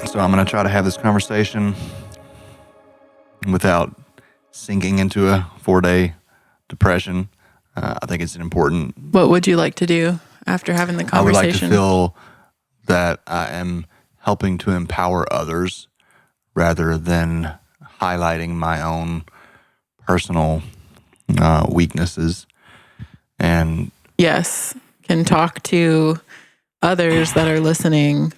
So I'm going to try to have this conversation without sinking into a 4-day depression. I think it's an important... What would you like to do after having the conversation? I would like to feel that I am helping to empower others rather than highlighting my own personal weaknesses. And yes, can talk to others that are listening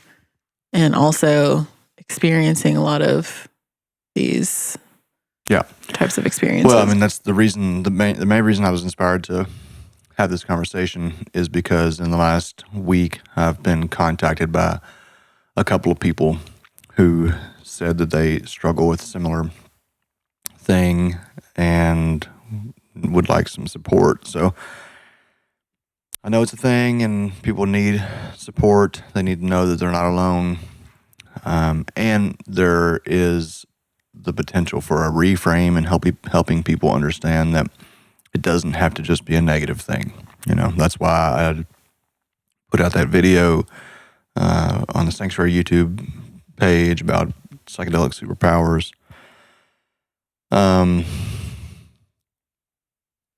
and also experiencing a lot of these types of experiences. Well, I mean, that's the reason, the main reason I was inspired to have this conversation is because in the last week, I've been contacted by a couple of people who said that they struggle with a similar thing and would like some support. So I know it's a thing and people need support. They need to know that they're not alone. And there is the potential for a reframe and helping people understand that it doesn't have to just be a negative thing. You know, that's why I put out that video on the Sanctuary YouTube page about psychedelic superpowers.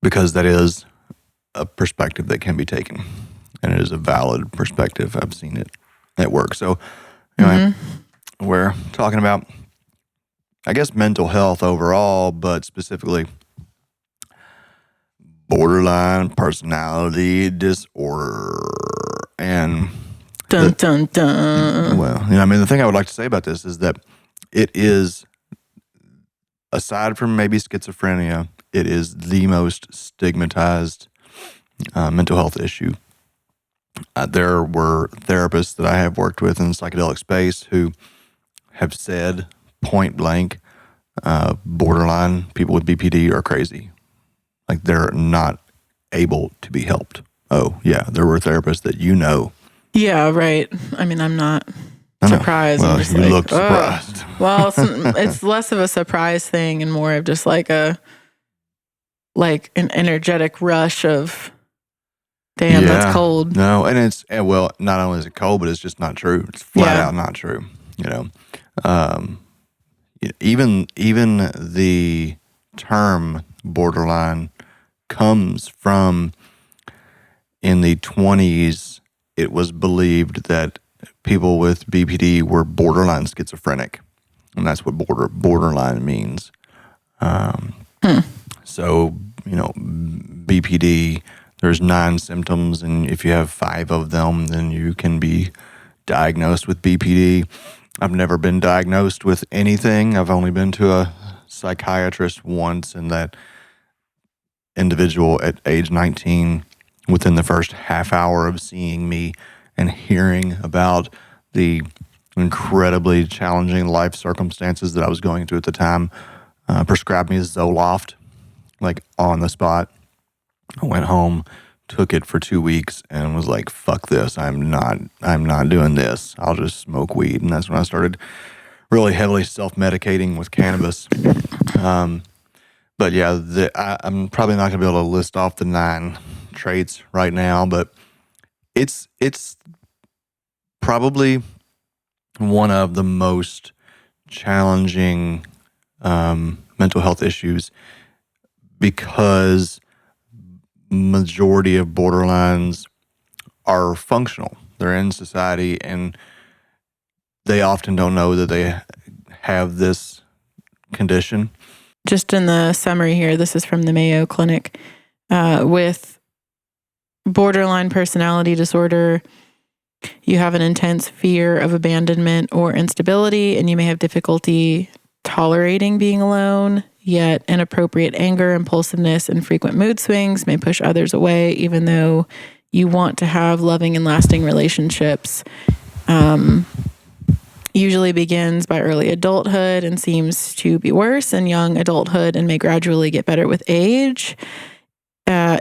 Because that is a perspective that can be taken, and it is a valid perspective. I've seen it at work. So anyway, we're talking about, I guess, mental health overall, but specifically borderline personality disorder. And dun, dun, dun. Well, you know, I mean, the thing I would like to say about this is that it is, aside from maybe schizophrenia, it is the most stigmatized mental health issue. There were therapists that I have worked with in the psychedelic space who have said point blank, borderline people with BPD are crazy. Like, they're not able to be helped. Oh, yeah, there were therapists that you know. Yeah, right. I mean, I'm not surprised. Well, I'm just you look surprised. Well, it's less of a surprise thing and more of just like an energetic rush of, damn, that's cold. No, and it's, well, not only is it cold, but it's just not true. It's flat out not true. You know, even the term borderline comes from, in the 20s, it was believed that people with BPD were borderline schizophrenic, and that's what borderline means. So, you know, BPD, there's 9 symptoms, and if you have 5 of them, then you can be diagnosed with BPD. I've never been diagnosed with anything. I've only been to a psychiatrist once, and that individual at age 19, within the first half hour of seeing me and hearing about the incredibly challenging life circumstances that I was going through at the time, prescribed me Zoloft, like on the spot. I went home, took it for 2 weeks, and was like, fuck this. I'm not doing this. I'll just smoke weed. And that's when I started really heavily self-medicating with cannabis. But yeah, I'm probably not going to be able to list off the 9 traits right now, but it's probably one of the most challenging mental health issues, because majority of borderlines are functional. They're in society, and they often don't know that they have this condition. Just in the summary here, this is from the Mayo Clinic. With borderline personality disorder, you have an intense fear of abandonment or instability, and you may have difficulty tolerating being alone, yet inappropriate anger, impulsiveness, and frequent mood swings may push others away, even though you want to have loving and lasting relationships. Usually begins by early adulthood and seems to be worse in young adulthood and may gradually get better with age.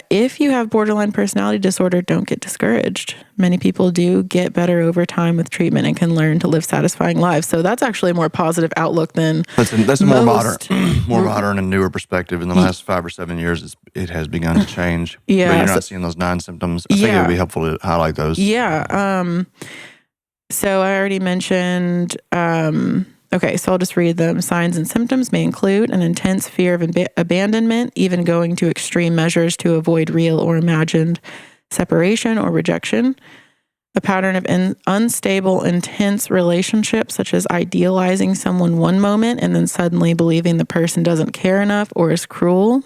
If you have borderline personality disorder, don't get discouraged. Many people do get better over time with treatment and can learn to live satisfying lives. So that's actually a more positive outlook than that's a more modern and newer perspective. In the last 5 or 7 years, it has begun to change. Yeah, but you're not seeing those 9 symptoms. I think it would be helpful to highlight those. Yeah. So I already mentioned, okay, so I'll just read them. Signs and symptoms may include an intense fear of abandonment, even going to extreme measures to avoid real or imagined separation or rejection. A pattern of unstable, intense relationships, such as idealizing someone one moment and then suddenly believing the person doesn't care enough or is cruel.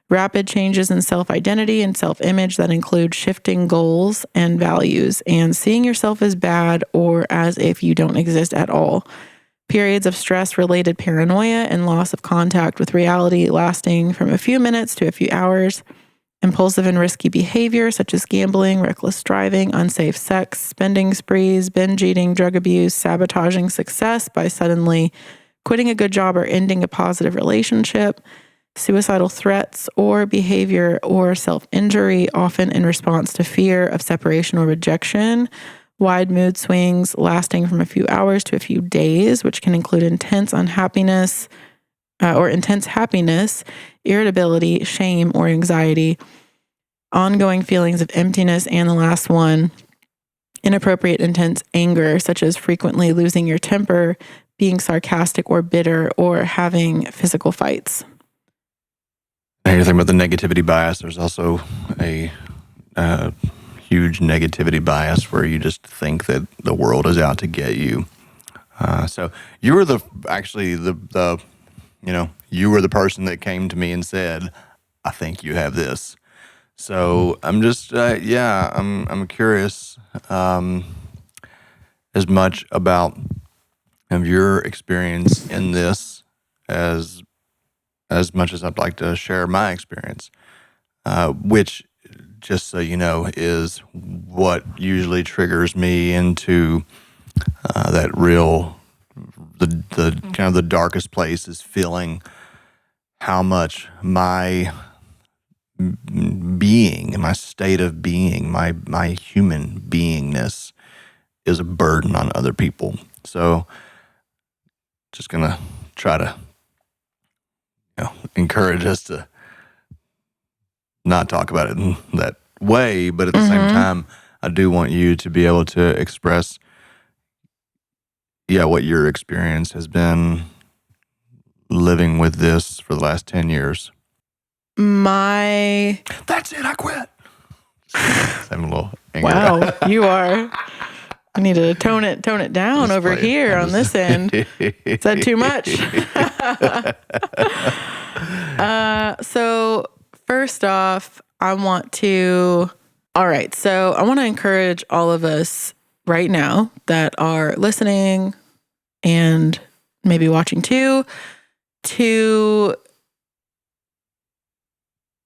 Rapid changes in self-identity and self-image that include shifting goals and values and seeing yourself as bad or as if you don't exist at all. Periods of stress-related paranoia and loss of contact with reality lasting from a few minutes to a few hours. Impulsive and risky behavior such as gambling, reckless driving, unsafe sex, spending sprees, binge eating, drug abuse, sabotaging success by suddenly quitting a good job or ending a positive relationship, suicidal threats or behavior or self-injury, often in response to fear of separation or rejection, wide mood swings lasting from a few hours to a few days, which can include intense unhappiness or intense happiness, irritability, shame, or anxiety, ongoing feelings of emptiness, and the last one, inappropriate intense anger, such as frequently losing your temper, being sarcastic or bitter, or having physical fights. You're talking about the negativity bias. There's also a huge negativity bias where you just think that the world is out to get you. So you were you were the person that came to me and said, "I think you have this." So I'm just, I'm curious as much about your experience in this as much as I'd like to share my experience, which, just so you know, is what usually triggers me into that real, the kind of the darkest place is feeling how much my being, my state of being, my human beingness is a burden on other people. So just gonna try to encourage us to not talk about it in that way, but at the same time, I do want you to be able to express what your experience has been living with this for the last 10 years. That's it, I quit. I'm a little angry. Wow, you are. I need to tone it down over here on this end. Is that too much? So first off, I want to encourage all of us right now that are listening and maybe watching too, to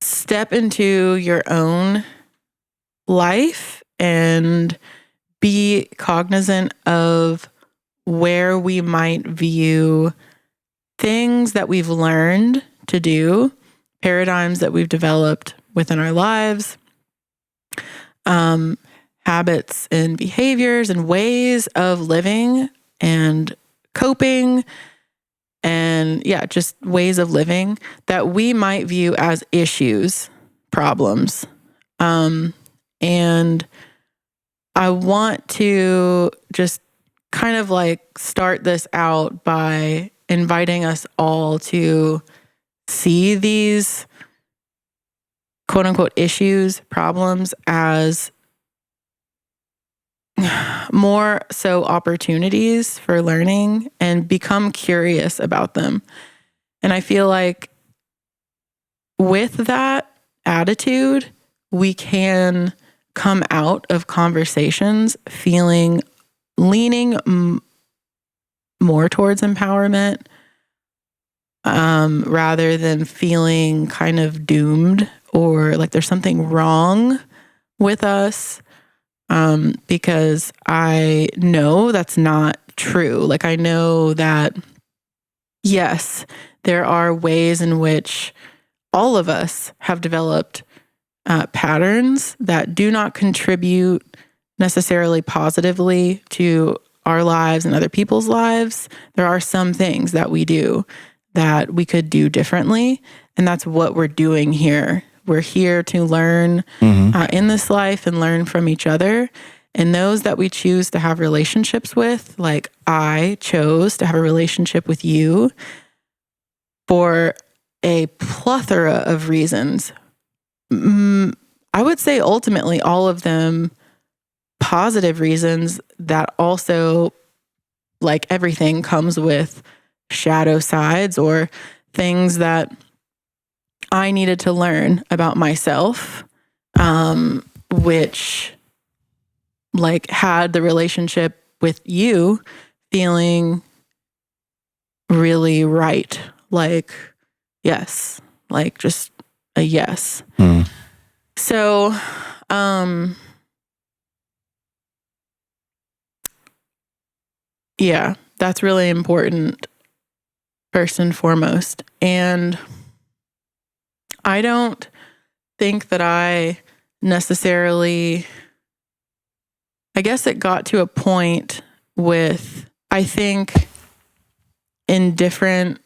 step into your own life and be cognizant of where we might view things that we've learned to do, paradigms that we've developed within our lives, habits and behaviors and ways of living and coping, and just ways of living that we might view as issues, problems. And I want to just kind of start this out by inviting us all to see these quote unquote issues, problems as more so opportunities for learning and become curious about them. And I feel like with that attitude, we can come out of conversations leaning more towards empowerment, rather than feeling kind of doomed or like there's something wrong with us. Because I know that's not true. Like, I know that, yes, there are ways in which all of us have developed patterns that do not contribute necessarily positively to our lives and other people's lives. There are some things that we do that we could do differently. And that's what we're doing here. We're here to learn in this life and learn from each other. And those that we choose to have relationships with, like I chose to have a relationship with you for a plethora of reasons. I would say ultimately all of them positive reasons that also, like everything, comes with shadow sides or things that I needed to learn about myself, which like had the relationship with you feeling really right. Like, yes, like just a yes. So, yeah, that's really important first and foremost. And I don't think that I necessarily, I guess it got to a point with, I think in different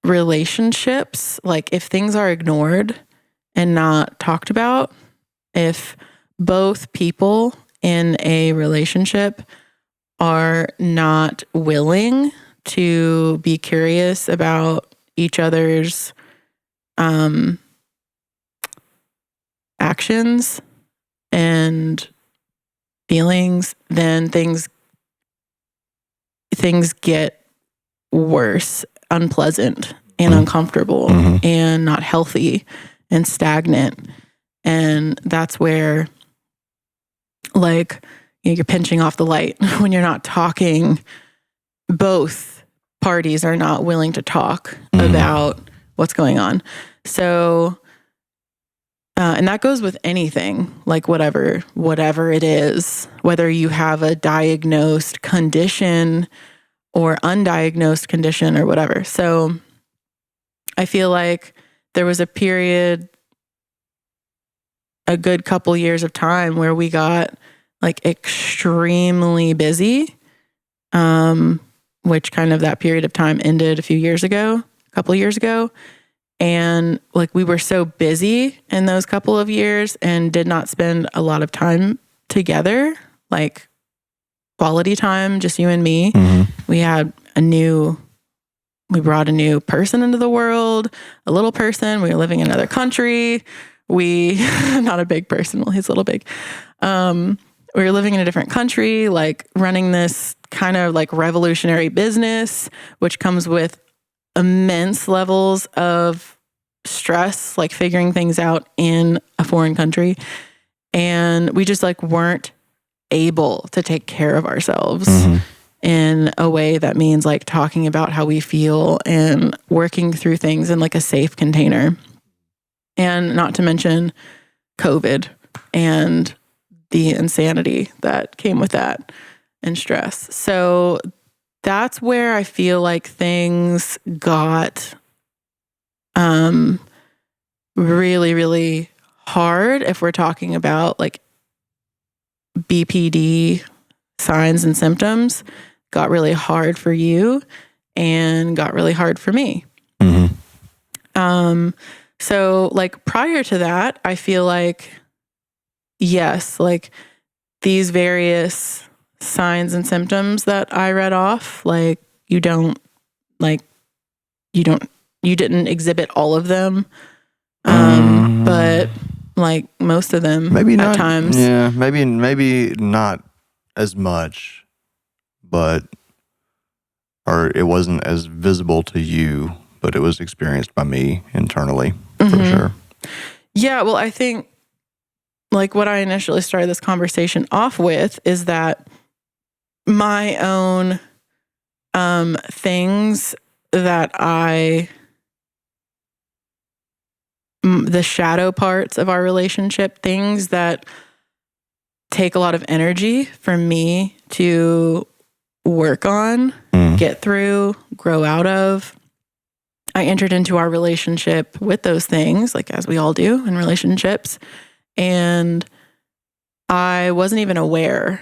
relationships, like if things are ignored and not talked about, if both people in a relationship are not willing to be curious about each other's actions and feelings, then things get worse, unpleasant and uncomfortable and not healthy and stagnant. And that's where, like, you're pinching off the light when you're not talking. Both parties are not willing to talk about what's going on. So, and that goes with anything, like whatever it is, whether you have a diagnosed condition or undiagnosed condition or whatever. So I feel like there was a period, a good couple years of time where we got like extremely busy, which kind of that period of time ended a couple years ago. And like we were so busy in those couple of years and did not spend a lot of time together, like quality time, just you and me. We brought a new person into the world, a little person. We were living in another country. Not a big person, well, he's a little big. We were living in a different country, like running this kind of like revolutionary business, which comes with immense levels of stress, like figuring things out in a foreign country. And we just like weren't able to take care of ourselves in a way that means like talking about how we feel and working through things in like a safe container. And not to mention COVID and the insanity that came with that and stress. So that's where I feel like things got really, really hard if we're talking about like BPD signs and symptoms. Got really hard for you and got really hard for me. So like prior to that, I feel like, yes, like these various signs and symptoms that I read off, like you didn't exhibit all of them. But like most of them maybe at not, times. Yeah, maybe not as much, or it wasn't as visible to you, but it was experienced by me internally for sure. Yeah, well, I think like what I initially started this conversation off with is that my own things that the shadow parts of our relationship, things that take a lot of energy for me to work on, get through, grow out of. I entered into our relationship with those things, like as we all do in relationships. And I wasn't even aware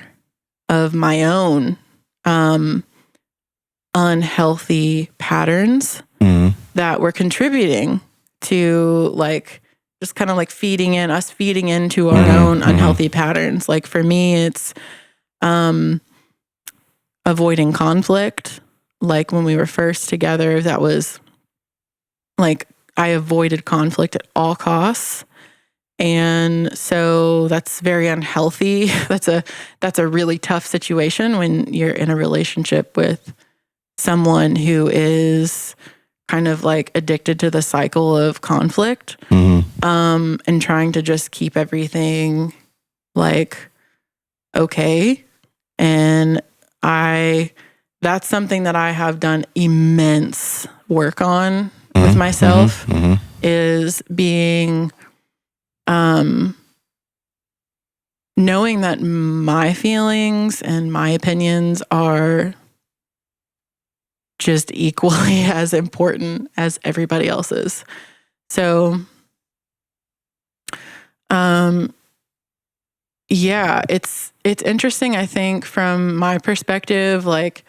of my own unhealthy patterns that were contributing to like just kind of like feeding into our own unhealthy patterns. Like for me, it's avoiding conflict. Like when we were first together, that was like I avoided conflict at all costs. And so that's very unhealthy. That's a really tough situation when you're in a relationship with someone who is kind of like addicted to the cycle of conflict, and trying to just keep everything like okay. And that's something that I have done immense work on with myself, is being knowing that my feelings and my opinions are just equally as important as everybody else's. So, yeah, it's interesting, I think, from my perspective. Like,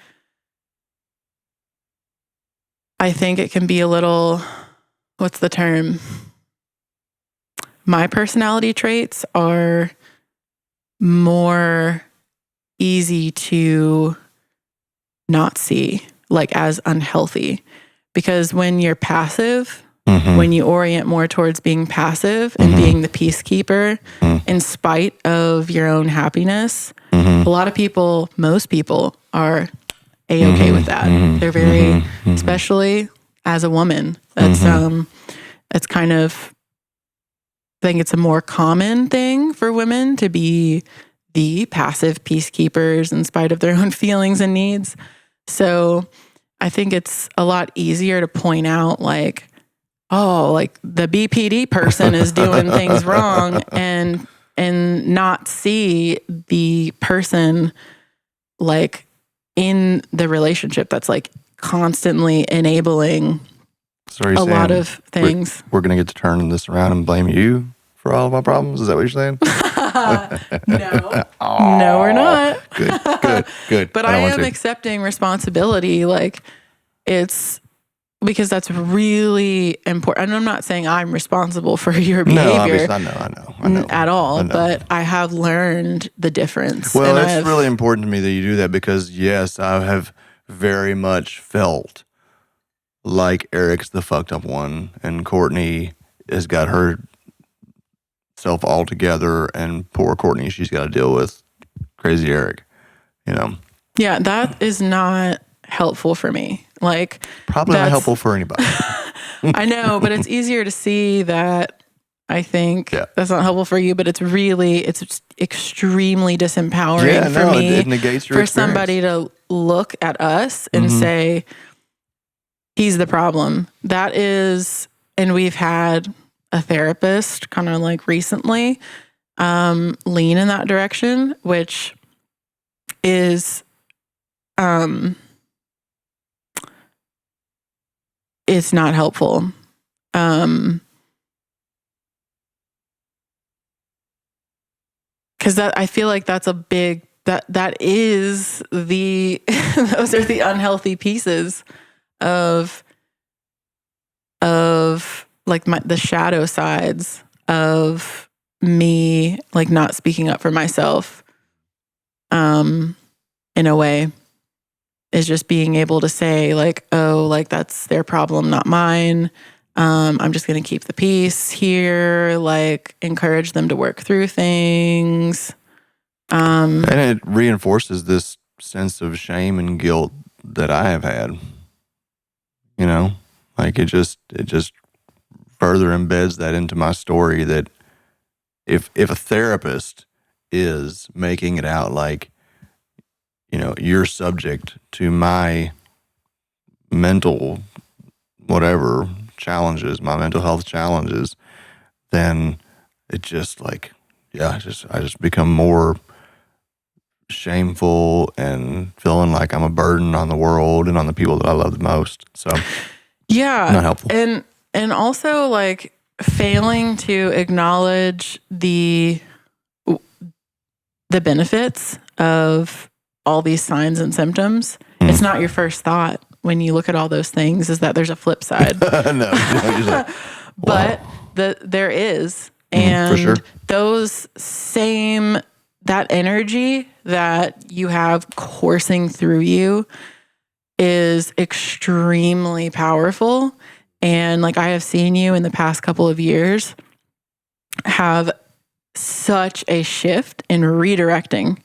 I think it can be a little, what's the term? My personality traits are more easy to not see, like as unhealthy. Because when you're passive, when you orient more towards being passive and being the peacekeeper in spite of your own happiness, a lot of people, most people are A-okay with that. They're very, especially as a woman, it's kind of, I think it's a more common thing for women to be the passive peacekeepers in spite of their own feelings and needs. So I think it's a lot easier to point out like, oh, like the BPD person is doing things wrong, and not see the person like in the relationship that's like constantly enabling a lot of things. We're going to get to turn this around and blame you for all of our problems? Is that what you're saying? No. No, we're not. Good. But I am accepting responsibility. Like, it's because that's really important. And I'm not saying I'm responsible for your behavior. No, obviously, I know. At all. But I have learned the difference. Well, it's really important to me that you do that because, yes, I have very much felt like Eric's the fucked up one and Courtney has got herself all together, and poor Courtney, she's got to deal with crazy Eric, you know? Yeah, that is not helpful for me. Like, probably not helpful for anybody. I know, but it's easier to see that. I think that's not helpful for you, but it's extremely disempowering for me. It negates your for experience. Somebody to look at us and say, he's the problem. That is, and we've had a therapist kind of like recently lean in that direction, which is it's not helpful. Because I feel like that's a big, that is the, those are the unhealthy pieces of like the shadow sides of me, like not speaking up for myself, in a way, is just being able to say like, oh, like that's their problem, not mine. I'm just going to keep the peace here, like encourage them to work through things. And it reinforces this sense of shame and guilt that I have had, you know, like it just further embeds that into my story that if a therapist is making it out like, you know, you're subject to my mental whatever challenges, my mental health challenges, then it just like, I just become more shameful and feeling like I'm a burden on the world and on the people that I love the most. So not helpful. And also like failing to acknowledge the benefits of all these signs and symptoms. It's not your first thought when you look at all those things is that there's a flip side. No, you're like, but there is. For And sure. that energy that you have coursing through you is extremely powerful. And like I have seen you in the past couple of years have such a shift in redirecting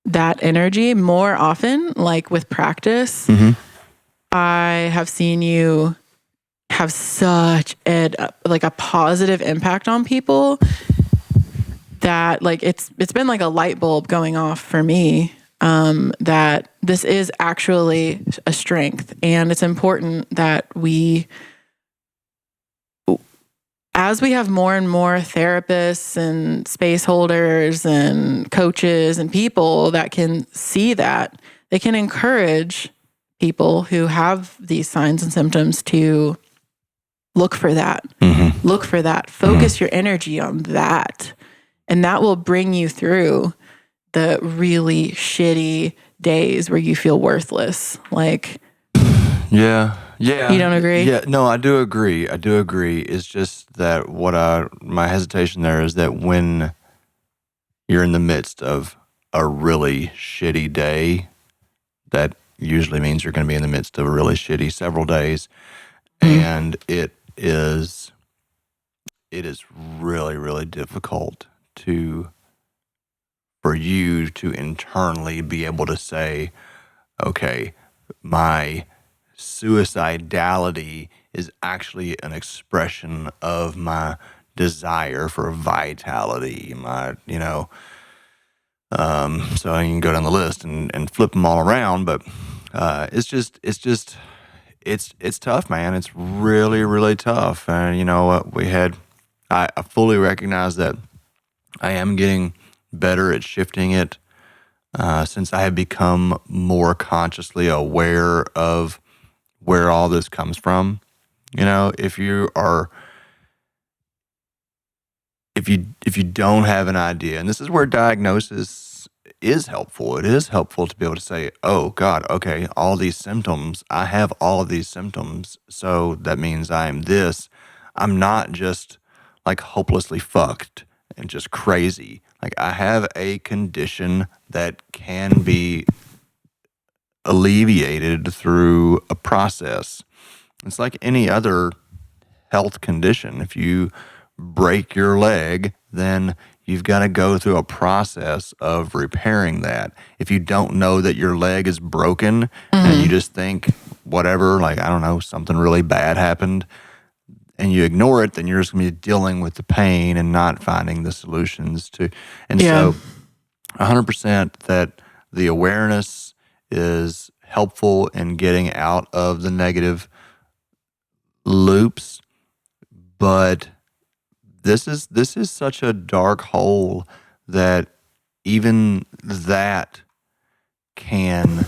that energy more often, like with practice. I have seen you have such a positive impact on people that like it's been like a light bulb going off for me, that this is actually a strength. And it's important that as we have more and more therapists and space holders and coaches and people that can see that, they can encourage people who have these signs and symptoms to look for that. Look for that. Focus your energy on that. And that will bring you through the really shitty days where you feel worthless. Like, Yeah. You don't agree? Yeah, no, I do agree. It's just that my hesitation there is that when you're in the midst of a really shitty day, that usually means you're going to be in the midst of a really shitty several days. And it is really, really difficult for you to internally be able to say, okay, my suicidality is actually an expression of my desire for vitality. So I can go down the list and flip them all around, but it's tough, man. It's really, really tough. And you know what I fully recognize that I am getting better at shifting it, since I have become more consciously aware of where all this comes from. If you don't have an idea, and this is where diagnosis is helpful. It is helpful to be able to say, oh God, okay, all these symptoms, I have all of these symptoms, so that means I'm this. I'm not just like hopelessly fucked and just crazy. Like I have a condition that can be alleviated through a process. It's like any other health condition. If you break your leg, then you've got to go through a process of repairing that. If you don't know that your leg is broken and you just think whatever, like, I don't know, something really bad happened, and you ignore it, then you're just going to be dealing with the pain and not finding the solutions to. And so 100% that the awareness is helpful in getting out of the negative loops, but this is such a dark hole that even that can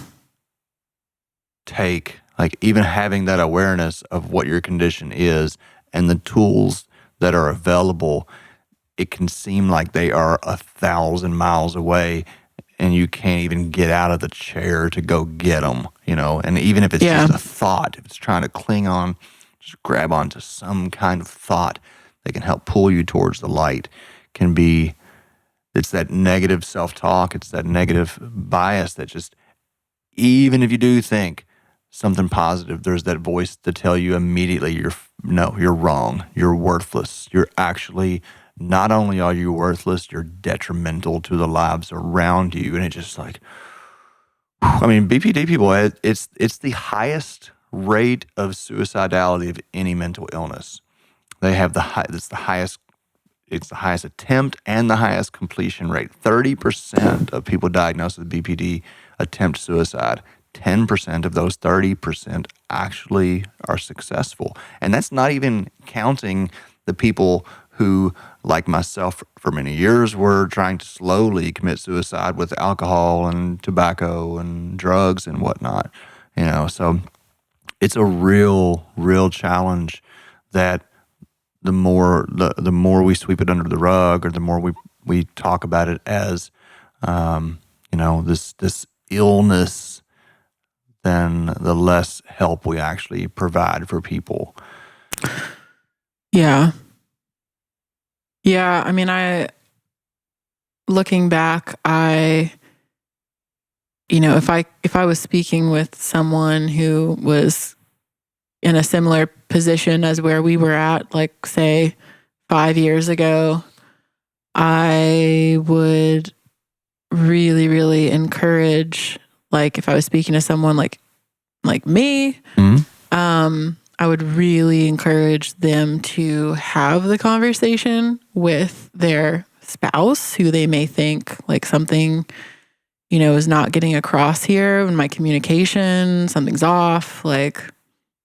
take, like, even having that awareness of what your condition is and the tools that are available, it can seem like they are 1,000 miles away and you can't even get out of the chair to go get them, and even if it's just a thought, if it's trying to cling on, just grab onto some kind of thought that can help pull you towards the light, it's that negative self-talk, it's that negative bias that just, even if you do think something positive, there's that voice to tell you immediately, you're wrong, you're worthless, you're actually, not only are you worthless, you're detrimental to the lives around you. And it's just like, I mean, BPD people, it's the highest rate of suicidality of any mental illness. They have it's the highest attempt and the highest completion rate. 30% of people diagnosed with BPD attempt suicide. 10% of those 30% actually are successful. And that's not even counting the people who, like myself for many years, were trying to slowly commit suicide with alcohol and tobacco and drugs and whatnot. So it's a real, real challenge that the more we sweep it under the rug, or the more we talk about it as, this illness, then the less help we actually provide for people. Yeah. Yeah, I mean, looking back, if I was speaking with someone who was in a similar position as where we were at, like say 5 years ago, I would really, really encourage, like if I was speaking to someone like me, I would really encourage them to have the conversation with their spouse who they may think like something, is not getting across here in my communication, something's off, like,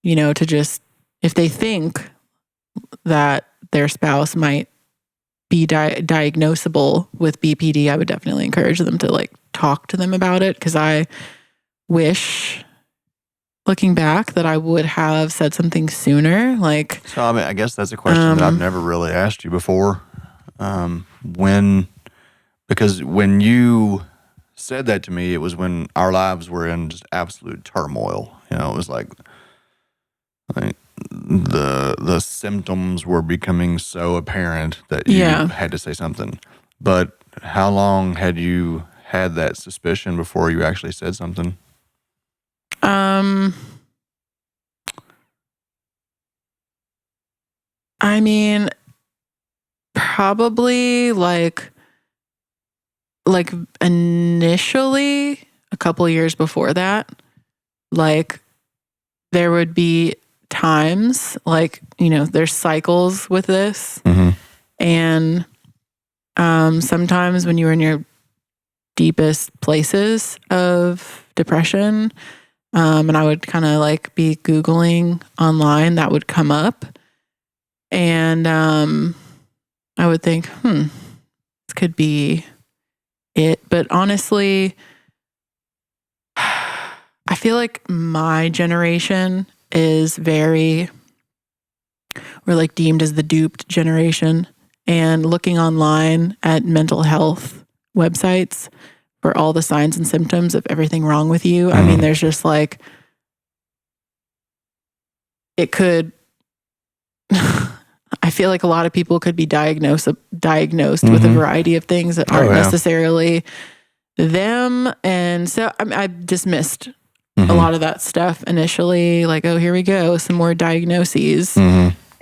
to just, if they think that their spouse might be diagnosable with BPD, I would definitely encourage them to like talk to them about it. Cause I wish, looking back, that I would have said something sooner. Like, so, I mean, I guess that's a question that I've never really asked you before. Because when you said that to me, it was when our lives were in just absolute turmoil. It was like the symptoms were becoming so apparent that you had to say something. But how long had you had that suspicion before you actually said something? I mean, probably like initially a couple years before that, like there would be times like, there's cycles with this. Mm-hmm. And sometimes when you were in your deepest places of depression, and I would kind of like be Googling online, that would come up. And I would think, this could be it. But honestly, I feel like my generation is we're like deemed as the duped generation. And looking online at mental health websites for all the signs and symptoms of everything wrong with you. I mean, there's just like, it could, I feel like a lot of people could be diagnosed with a variety of things that aren't necessarily them. And so I dismissed a lot of that stuff initially, like, oh, here we go, some more diagnoses.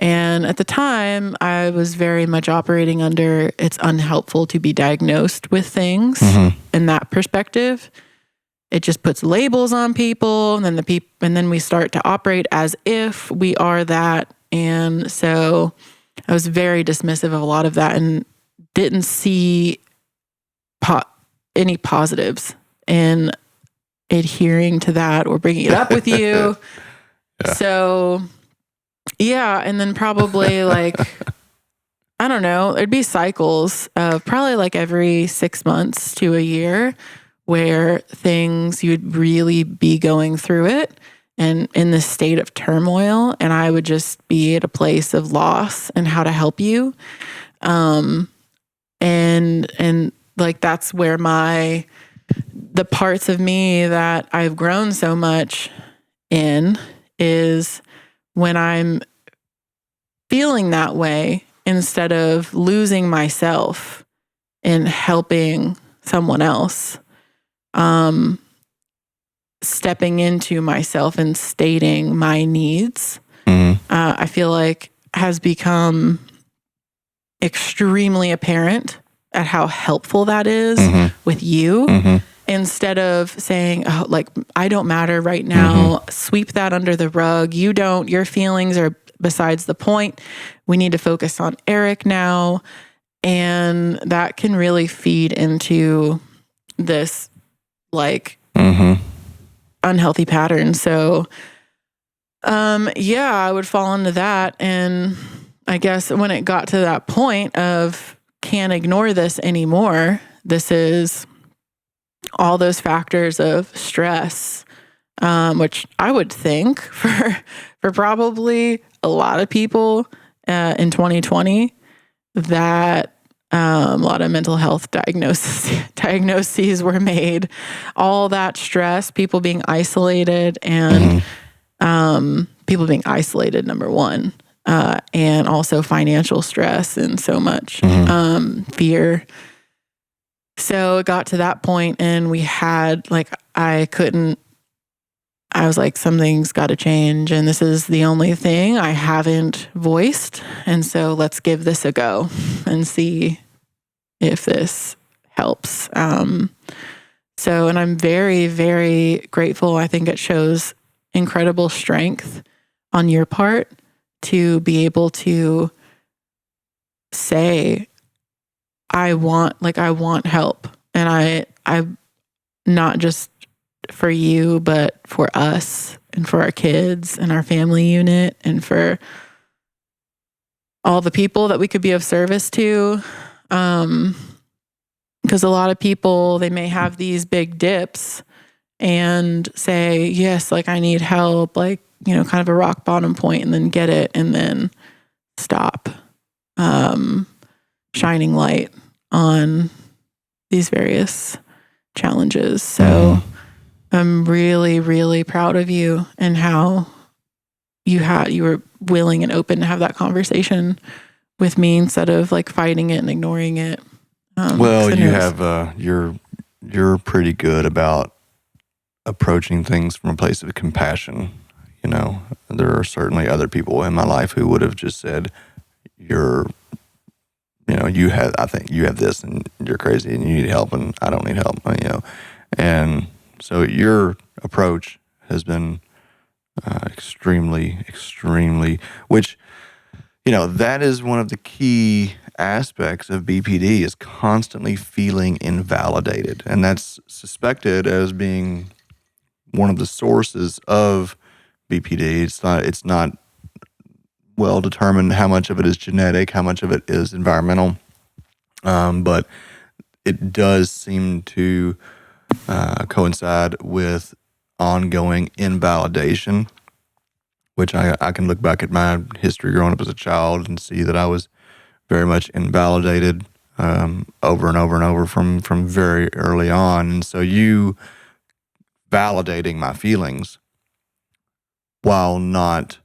And at the time, I was very much operating under it's unhelpful to be diagnosed with things. In that perspective, it just puts labels on people, and then we start to operate as if we are that. And so I was very dismissive of a lot of that and didn't see any positives in adhering to that or bringing it up with you. So, yeah. And then probably like, I don't know, there'd be cycles of probably like every 6 months to a year where you'd really be going through it and in this state of turmoil. And I would just be at a place of loss and how to help you. And like, that's where the parts of me that I've grown so much in is when I'm feeling that way, instead of losing myself in helping someone else, stepping into myself and stating my needs, I feel like has become extremely apparent at how helpful that is with you. Instead of saying, oh, like, I don't matter right now, sweep that under the rug. You don't, your feelings are besides the point. We need to focus on Eric now. And that can really feed into this like unhealthy pattern. So, I would fall into that. And I guess when it got to that point of can't ignore this anymore, this is all those factors of stress, which I would think for probably a lot of people in 2020, that a lot of mental health diagnoses were made. All that stress, people being isolated, and people being isolated, number one. and also financial stress and so much fear. So it got to that point, and we had I was like, something's got to change, and this is the only thing I haven't voiced, and so let's give this a go and see if this helps. So, and I'm very, very grateful. I think it shows incredible strength on your part to be able to say, I want help. And I not just for you, but for us and for our kids and our family unit and for all the people that we could be of service to. Because a lot of people, they may have these big dips and say, yes, I need help, kind of a rock bottom point, and then get it and then stop shining light on these various challenges. So I'm really, really proud of you and how you were willing and open to have that conversation with me instead of fighting it and ignoring it. Well, you're pretty good about approaching things from a place of compassion. There are certainly other people in my life who would have just said, I think you have this and you're crazy and you need help and I don't need help, And so your approach has been extremely, extremely, which, that is one of the key aspects of BPD, is constantly feeling invalidated. And that's suspected as being one of the sources of BPD. It's not well determined how much of it is genetic, how much of it is environmental. But it does seem to coincide with ongoing invalidation, which I can look back at my history growing up as a child and see that I was very much invalidated over and over and over from very early on. And so you validating my feelings while not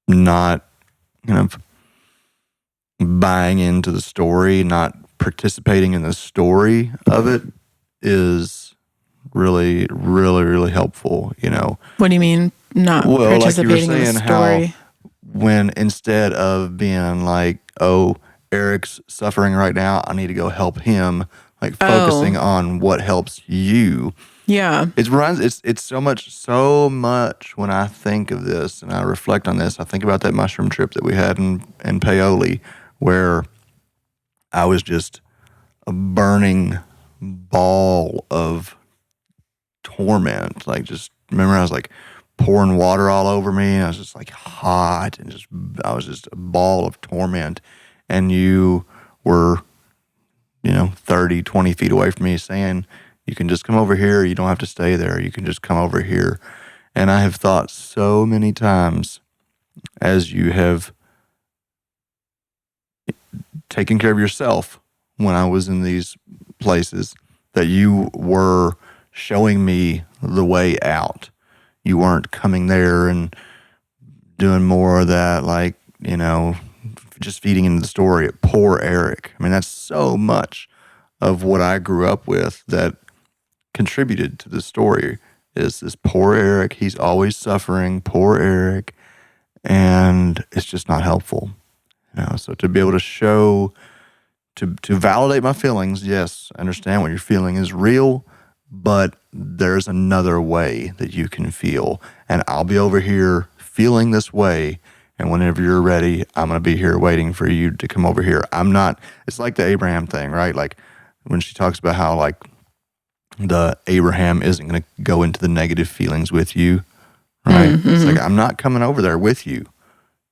not buying into the story, not participating in the story of it, is really, really, really helpful. What do you mean not participating in the story? How when instead of being like, oh, Eric's suffering right now, I need to go help him, focusing on what helps you. Yeah. It's so much when I think of this and I reflect on this, I think about that mushroom trip that we had in Paoli, where I was just a burning ball of torment. Remember I was pouring water all over me, and I was just hot, and I was just a ball of torment. And you were, 30, 20 feet away from me saying, you can just come over here. You don't have to stay there. You can just come over here. And I have thought so many times, as you have taken care of yourself when I was in these places, that you were showing me the way out. You weren't coming there and doing more of that, just feeding into the story. Poor Eric. I mean, that's so much of what I grew up with that contributed to the story, is this poor Eric. He's always suffering, poor Eric. And it's just not helpful. So to be able to show, to validate my feelings, yes, I understand what you're feeling is real, but there's another way that you can feel. And I'll be over here feeling this way, and whenever you're ready, I'm going to be here waiting for you to come over here. It's like the Abraham thing, right? When she talks about how the Abraham isn't going to go into the negative feelings with you, right? Mm-hmm. It's I'm not coming over there with you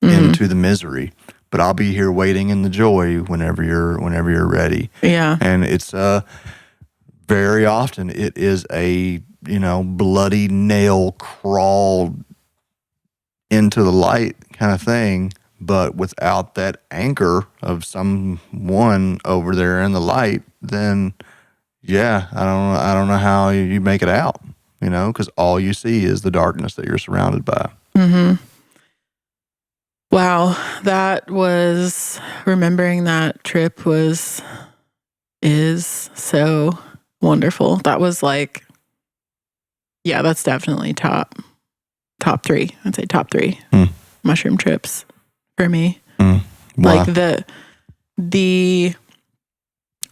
into the misery, but I'll be here waiting in the joy whenever you're ready. Yeah. And it's very often it is a bloody nail crawl into the light kind of thing, but without that anchor of someone over there in the light, then yeah, I don't know how you make it out. because all you see is the darkness that you're surrounded by. Mm-hmm. Wow, remembering that trip is so wonderful. That was like, yeah, that's definitely top 3. I'd say top 3 mushroom trips for me. Wow. Like the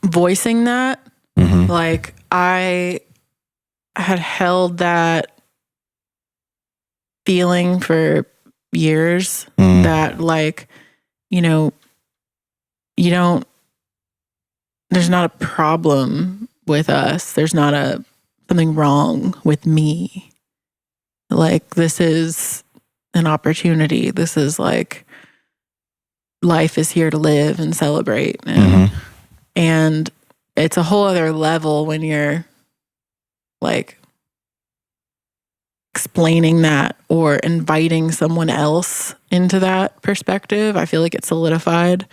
voicing that, like I had held that feeling for years that like, there's not a problem with us. There's not something wrong with me. Like, this is an opportunity. This is like, life is here to live and celebrate. And it's a whole other level when you're like explaining that or inviting someone else into that perspective. I feel like it solidified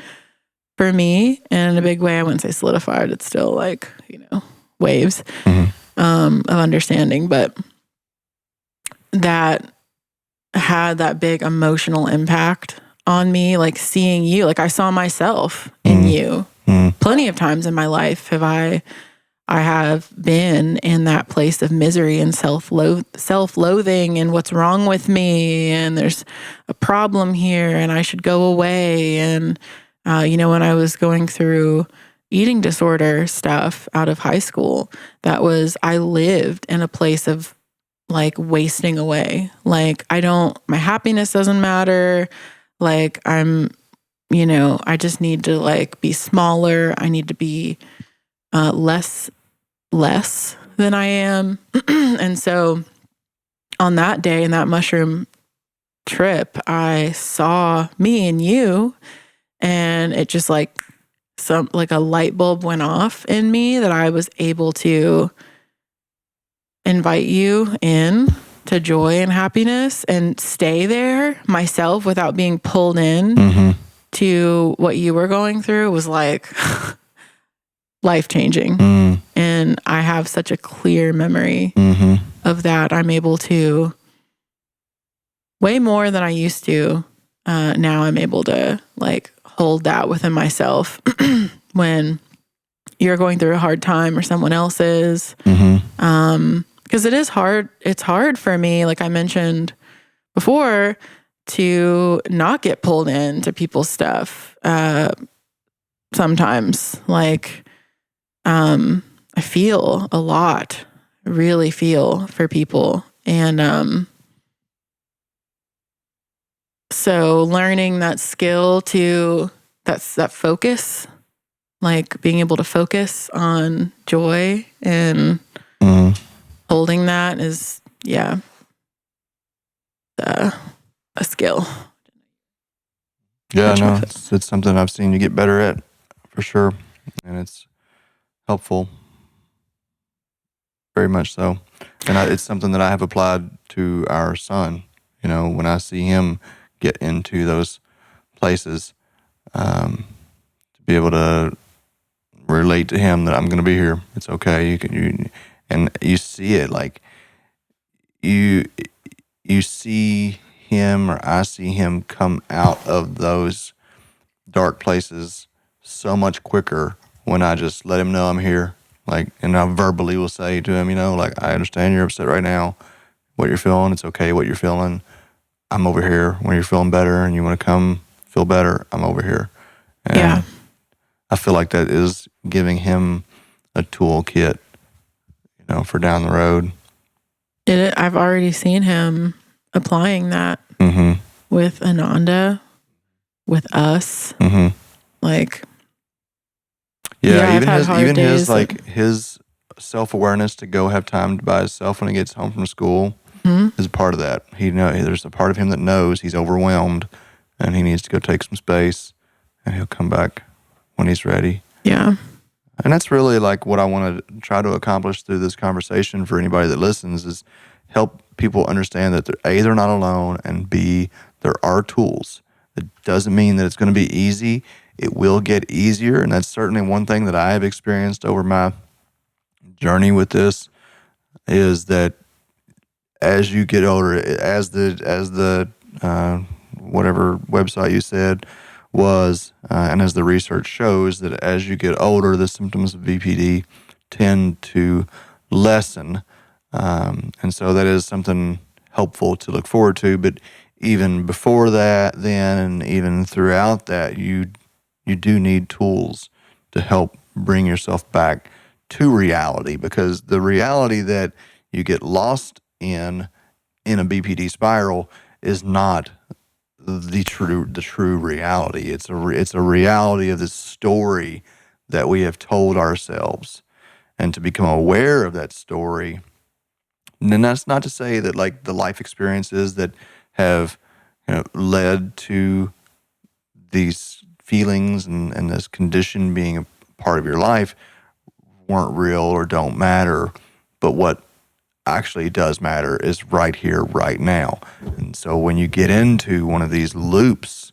for me in a big way. I wouldn't say solidified. It's still like, waves of understanding, but that had that big emotional impact on me. Like seeing you, like I saw myself in you. Plenty of times in my life I have been in that place of misery and self-loathing and what's wrong with me and there's a problem here and I should go away. And, when I was going through eating disorder stuff out of high school, I lived in a place of like wasting away. Like my happiness doesn't matter. Like I just need to like be smaller. I need to be less than I am. And so on that day in that mushroom trip, I saw me and you, and it just like a light bulb went off in me that I was able to invite you in to joy and happiness and stay there myself without being pulled in to what you were going through. Was like life-changing. And I have such a clear memory of that. I'm able to, way more than I used to, now I'm able to like hold that within myself when you're going through a hard time or someone else is. Because it is hard. It's hard for me, like I mentioned before, to not get pulled into people's stuff. Sometimes, like, I feel a lot, really feel for people. And so learning that skill that focus, like being able to focus on joy and holding that is, a skill. Yeah, no, it's something I've seen you get better at, for sure. And it's helpful. Very much so. And it's something that I have applied to our son. When I see him get into those places, to be able to relate to him that I'm going to be here. It's okay. And you see it, like you see him, or I see him come out of those dark places so much quicker when I just let him know I'm here. Like, and I verbally will say to him, like, I understand you're upset right now, what you're feeling. It's okay what you're feeling. I'm over here. When you're feeling better and you want to come feel better, I'm over here. And I feel like that is giving him a toolkit, for down the road. I've already seen him applying that with Ananda, with us. Like, even his like his self-awareness to go have time by himself when he gets home from school is a part of that. There's a part of him that knows he's overwhelmed and he needs to go take some space, and he'll come back when he's ready. Yeah. And that's really like what I want to try to accomplish through this conversation for anybody that listens, is help people understand that they're not alone, and B, there are tools. It doesn't mean that it's going to be easy. It will get easier, and that's certainly one thing that I have experienced over my journey with this, is that as you get older, as the whatever website you said was, and as the research shows, that as you get older, the symptoms of BPD tend to lessen, and so that is something helpful to look forward to. But even before that, then, and even throughout that, you do need tools to help bring yourself back to reality, because the reality that you get lost in a BPD spiral is not the true reality. It's a reality of this story that we have told ourselves, and to become aware of that story. And then that's not to say that like the life experiences that have led to these feelings and this condition being a part of your life weren't real or don't matter. But what actually does matter is right here, right now. And so when you get into one of these loops,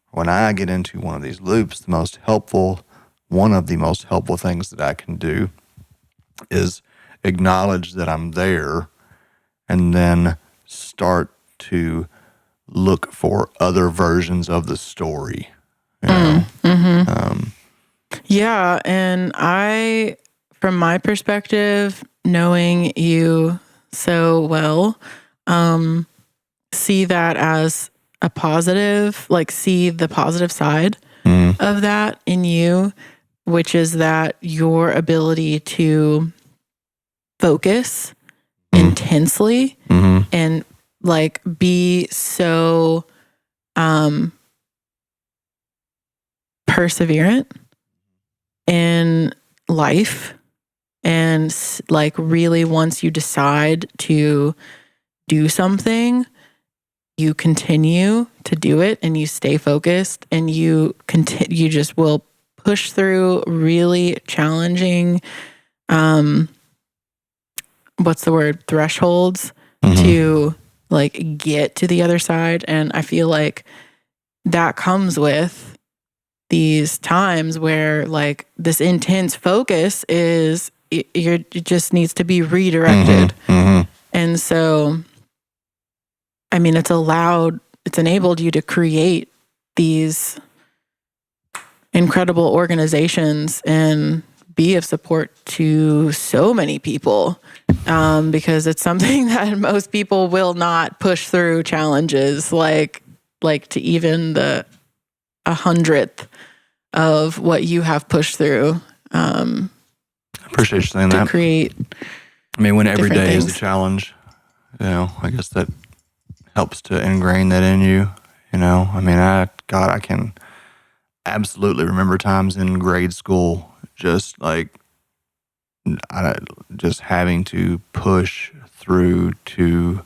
when I get into one of these loops, one of the most helpful things that I can do is acknowledge that I'm there, and then start to look for other versions of the story. Yeah, and from my perspective, knowing you so well, see that as a positive, like see the positive side of that in you, which is that your ability to focus intensely and like be so perseverant in life, and like really once you decide to do something, you continue to do it and you stay focused, and you just will push through really challenging thresholds to like get to the other side. And I feel like that comes with these times where like this intense focus it just needs to be redirected. And so, I mean, it's enabled you to create these incredible organizations and be of support to so many people, because it's something that most people will not push through challenges like to even the 100th of what you have pushed through. I appreciate you saying to that. Create. I mean, when every day things. is a challenge, I guess that helps to ingrain that in you. I mean, I can absolutely remember times in grade school just having to push through to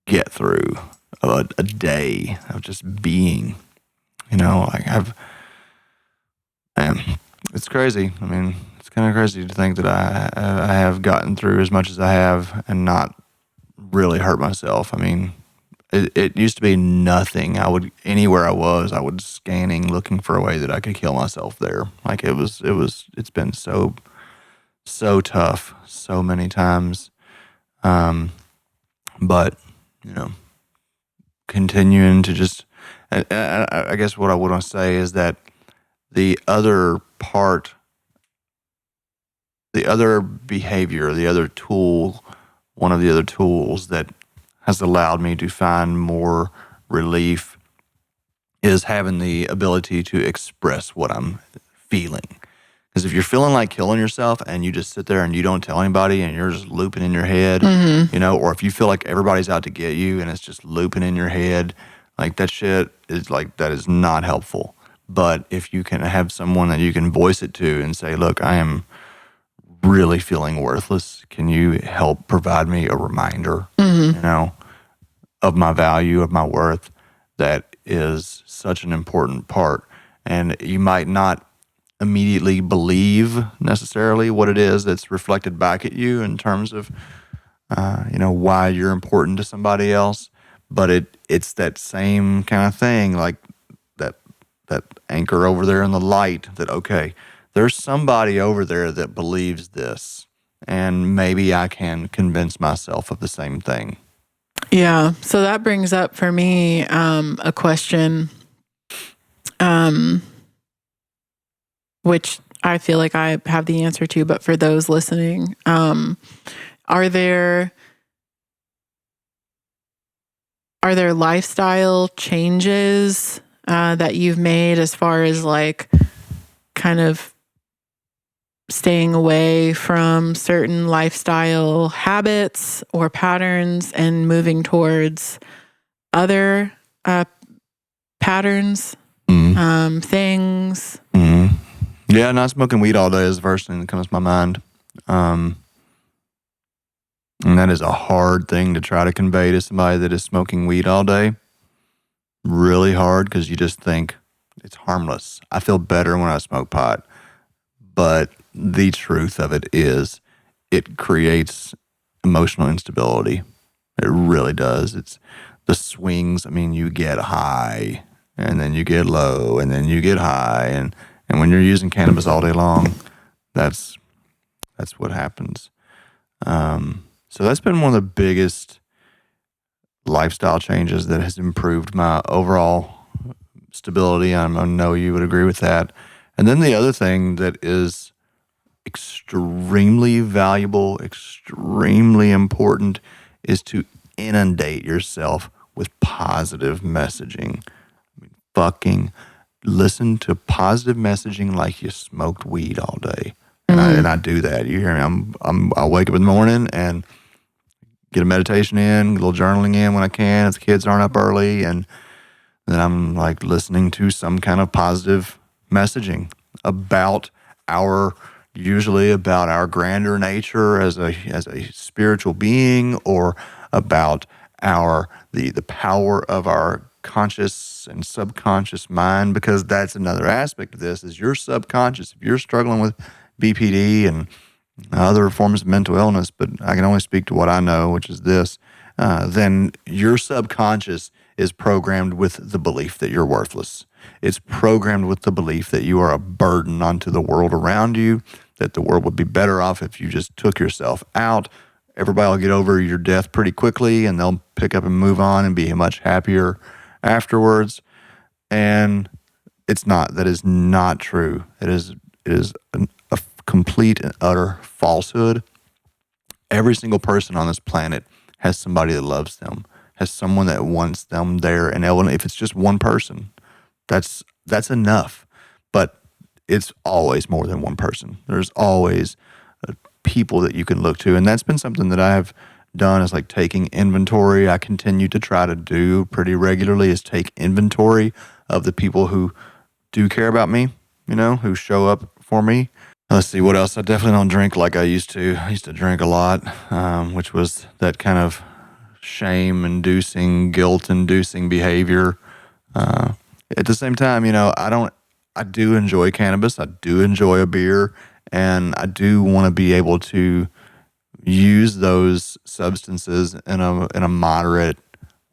get through a day of just being. It's crazy. I mean, it's kind of crazy to think that I have gotten through as much as I have and not really hurt myself. I mean, it used to be nothing. Anywhere I was scanning, looking for a way that I could kill myself there. Like it's been so tough so many times. But, continuing to just, I guess what I want to say is that the other behavior, the other tool, one of the other tools that has allowed me to find more relief is having the ability to express what I'm feeling. Because if you're feeling like killing yourself and you just sit there and you don't tell anybody and you're just looping in your head, or if you feel like everybody's out to get you and it's just looping in your head, like that shit is like, that is not helpful. But if you can have someone that you can voice it to and say, look, I am really feeling worthless. Can you help provide me a reminder, of my value, of my worth? That is such an important part. And you might not immediately believe necessarily what it is that's reflected back at you in terms of, why you're important to somebody else. But it's that same kind of thing, like that anchor over there in the light that, okay, there's somebody over there that believes this. and maybe I can convince myself of the same thing. Yeah. So that brings up for me a question, which I feel like I have the answer to, but for those listening, are there lifestyle changes that you've made as far as like kind of staying away from certain lifestyle habits or patterns and moving towards other patterns, things? Yeah, not smoking weed all day is the first thing that comes to my mind. And that is a hard thing to try to convey to somebody that is smoking weed all day. Really hard, because you just think it's harmless. I feel better when I smoke pot. But the truth of it is it creates emotional instability. It really does. It's the swings. I mean, you get high and then you get low and then you get high. And when you're using cannabis all day long, that's what happens. So that's been one of the biggest lifestyle changes that has improved my overall stability. I know you would agree with that. And then the other thing that is extremely valuable, extremely important, is to inundate yourself with positive messaging. Fucking listen to positive messaging like you smoked weed all day. And I do that. You hear me? I'll wake up in the morning and get a meditation in, a little journaling in when I can, if the kids aren't up early, and then I'm like listening to some kind of positive messaging usually about our grander nature as a spiritual being, or about the power of our conscious and subconscious mind, because that's another aspect of this, is your subconscious. If you're struggling with BPD and other forms of mental illness, but I can only speak to what I know, which is this, then your subconscious is programmed with the belief that you're worthless. It's programmed with the belief that you are a burden onto the world around you, that the world would be better off if you just took yourself out. Everybody will get over your death pretty quickly, and they'll pick up and move on and be much happier afterwards. And it's not. That is not true. It is a complete and utter falsehood. Every single person on this planet has somebody that loves them, has someone that wants them there. And if it's just one person, that's enough. But it's always more than one person. There's always people that you can look to. And that's been something that I've done, is like taking inventory. I continue to try to do pretty regularly, is take inventory of the people who do care about me, who show up for me. Let's see, what else? I definitely don't drink like I used to. I used to drink a lot, which was that kind of shame-inducing, guilt-inducing behavior. At the same time, I do enjoy cannabis. I do enjoy a beer, and I do want to be able to use those substances in a moderate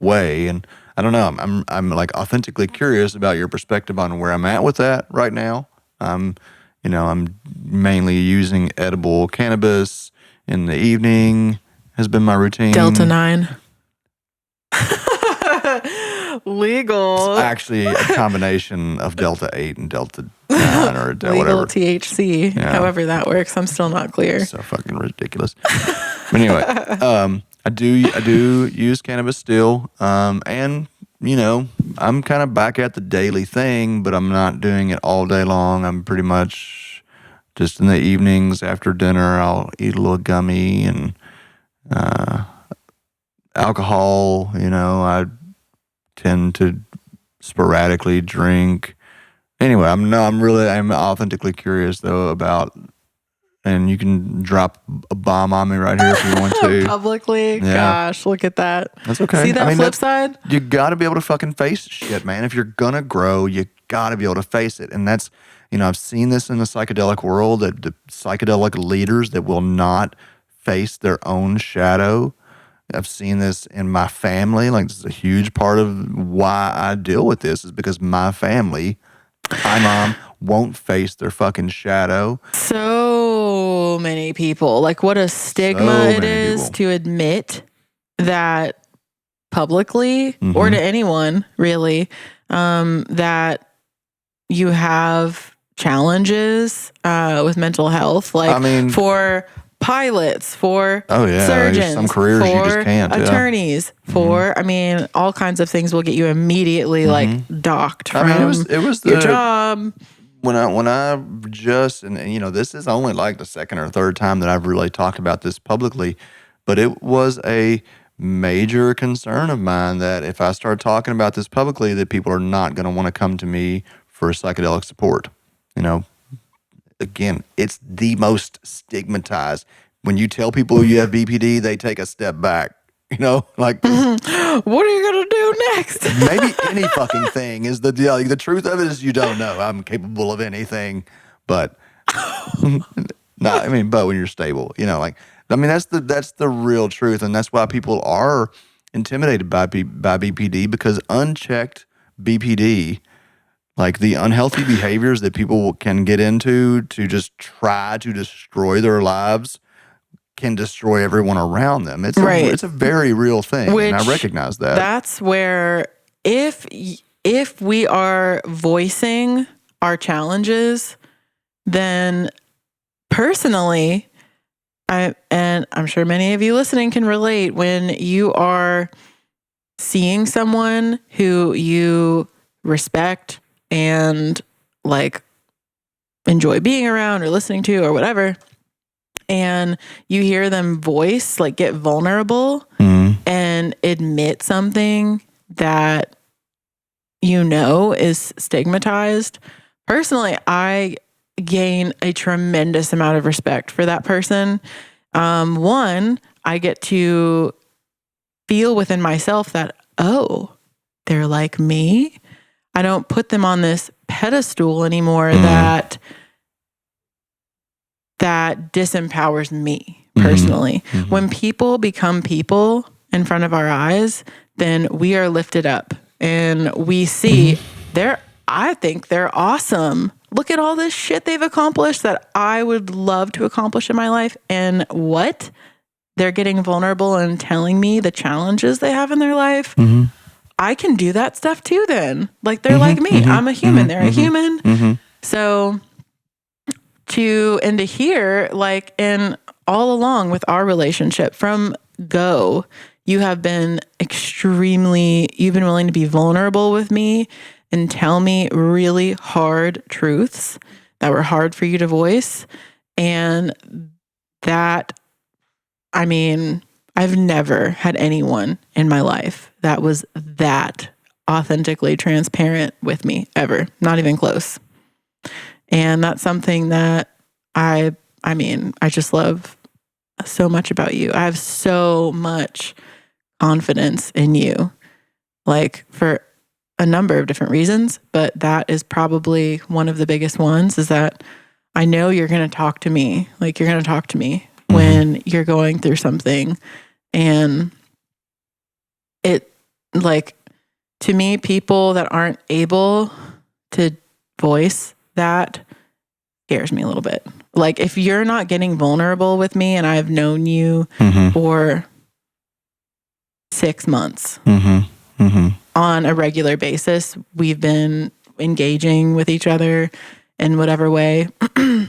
way. And I don't know. I'm like authentically curious about your perspective on where I'm at with that right now. I'm mainly using edible cannabis in the evening. Has been my routine. Delta 9. Legal. It's actually a combination of Delta 8 and Delta 9 or legal whatever. THC, however that works. I'm still not clear. So fucking ridiculous. But anyway, I do use cannabis still. And, I'm kind of back at the daily thing, but I'm not doing it all day long. I'm pretty much just in the evenings after dinner, I'll eat a little gummy, and alcohol, I tend to sporadically drink. Anyway, I'm authentically curious though about, and you can drop a bomb on me right here if you want to. Publicly? Yeah. Gosh, look at that. That's okay. See that flip side? You got to be able to fucking face shit, man. If you're going to grow, you got to be able to face it. And that's, I've seen this in the psychedelic world, that the psychedelic leaders that will not face their own shadow. I've seen this in my family. Like, this is a huge part of why I deal with this, is because my family, my mom, won't face their fucking shadow. So so many people. Like, what a stigma it is people. to admit that publicly, or Mhm. to anyone really, that you have challenges with mental health. Like, I mean, for pilots, for there's surgeons, some careers you just for can't. attorneys, for all kinds of things will get you immediately like docked from it was your job. when I just, and this is only like the second or third time that I've really talked about this publicly, but it was a major concern of mine that if I start talking about this publicly, that people are not going to want to come to me for psychedelic support. Again, it's the most stigmatized. When you tell people you have BPD, they take a step back. Like, what are you gonna do next? maybe any fucking thing is the deal. Like, the truth of it is you don't know. I'm capable of anything, but but when you're stable, that's the real truth, and that's why people are intimidated by BPD, because unchecked BPD, like the unhealthy behaviors that people can get into to just try to destroy their lives, can destroy everyone around them. It's a very real thing, and I recognize that. That's where if we are voicing our challenges, then personally, and I'm sure many of you listening can relate, when you are seeing someone who you respect and like enjoy being around or listening to or whatever, and you hear them voice, like, get vulnerable and admit something that is stigmatized. Personally, I gain a tremendous amount of respect for that person. One, I get to feel within myself that, oh, they're like me. I don't put them on this pedestal anymore that disempowers me personally. When people become people in front of our eyes, then we are lifted up and we see I think they're awesome. Look at all this shit they've accomplished that I would love to accomplish in my life. And what? They're getting vulnerable and telling me the challenges they have in their life. I can do that stuff too then. Like, they're like me. I'm a human. They're a human. So to hear, like, and all along with our relationship from go, you've been willing to be vulnerable with me and tell me really hard truths that were hard for you to voice. And that, I've never had anyone in my life that was that authentically transparent with me ever, not even close. And that's something that I just love so much about you. I have so much confidence in you, like, for a number of different reasons, but that is probably one of the biggest ones, is that I know you're going to talk to me. Like, you're going to talk to me when you're going through something. And it, like, to me, people that aren't able to voice that scares me a little bit. Like, if you're not getting vulnerable with me and I've known you for 6 months on a regular basis, we've been engaging with each other in whatever way, I'm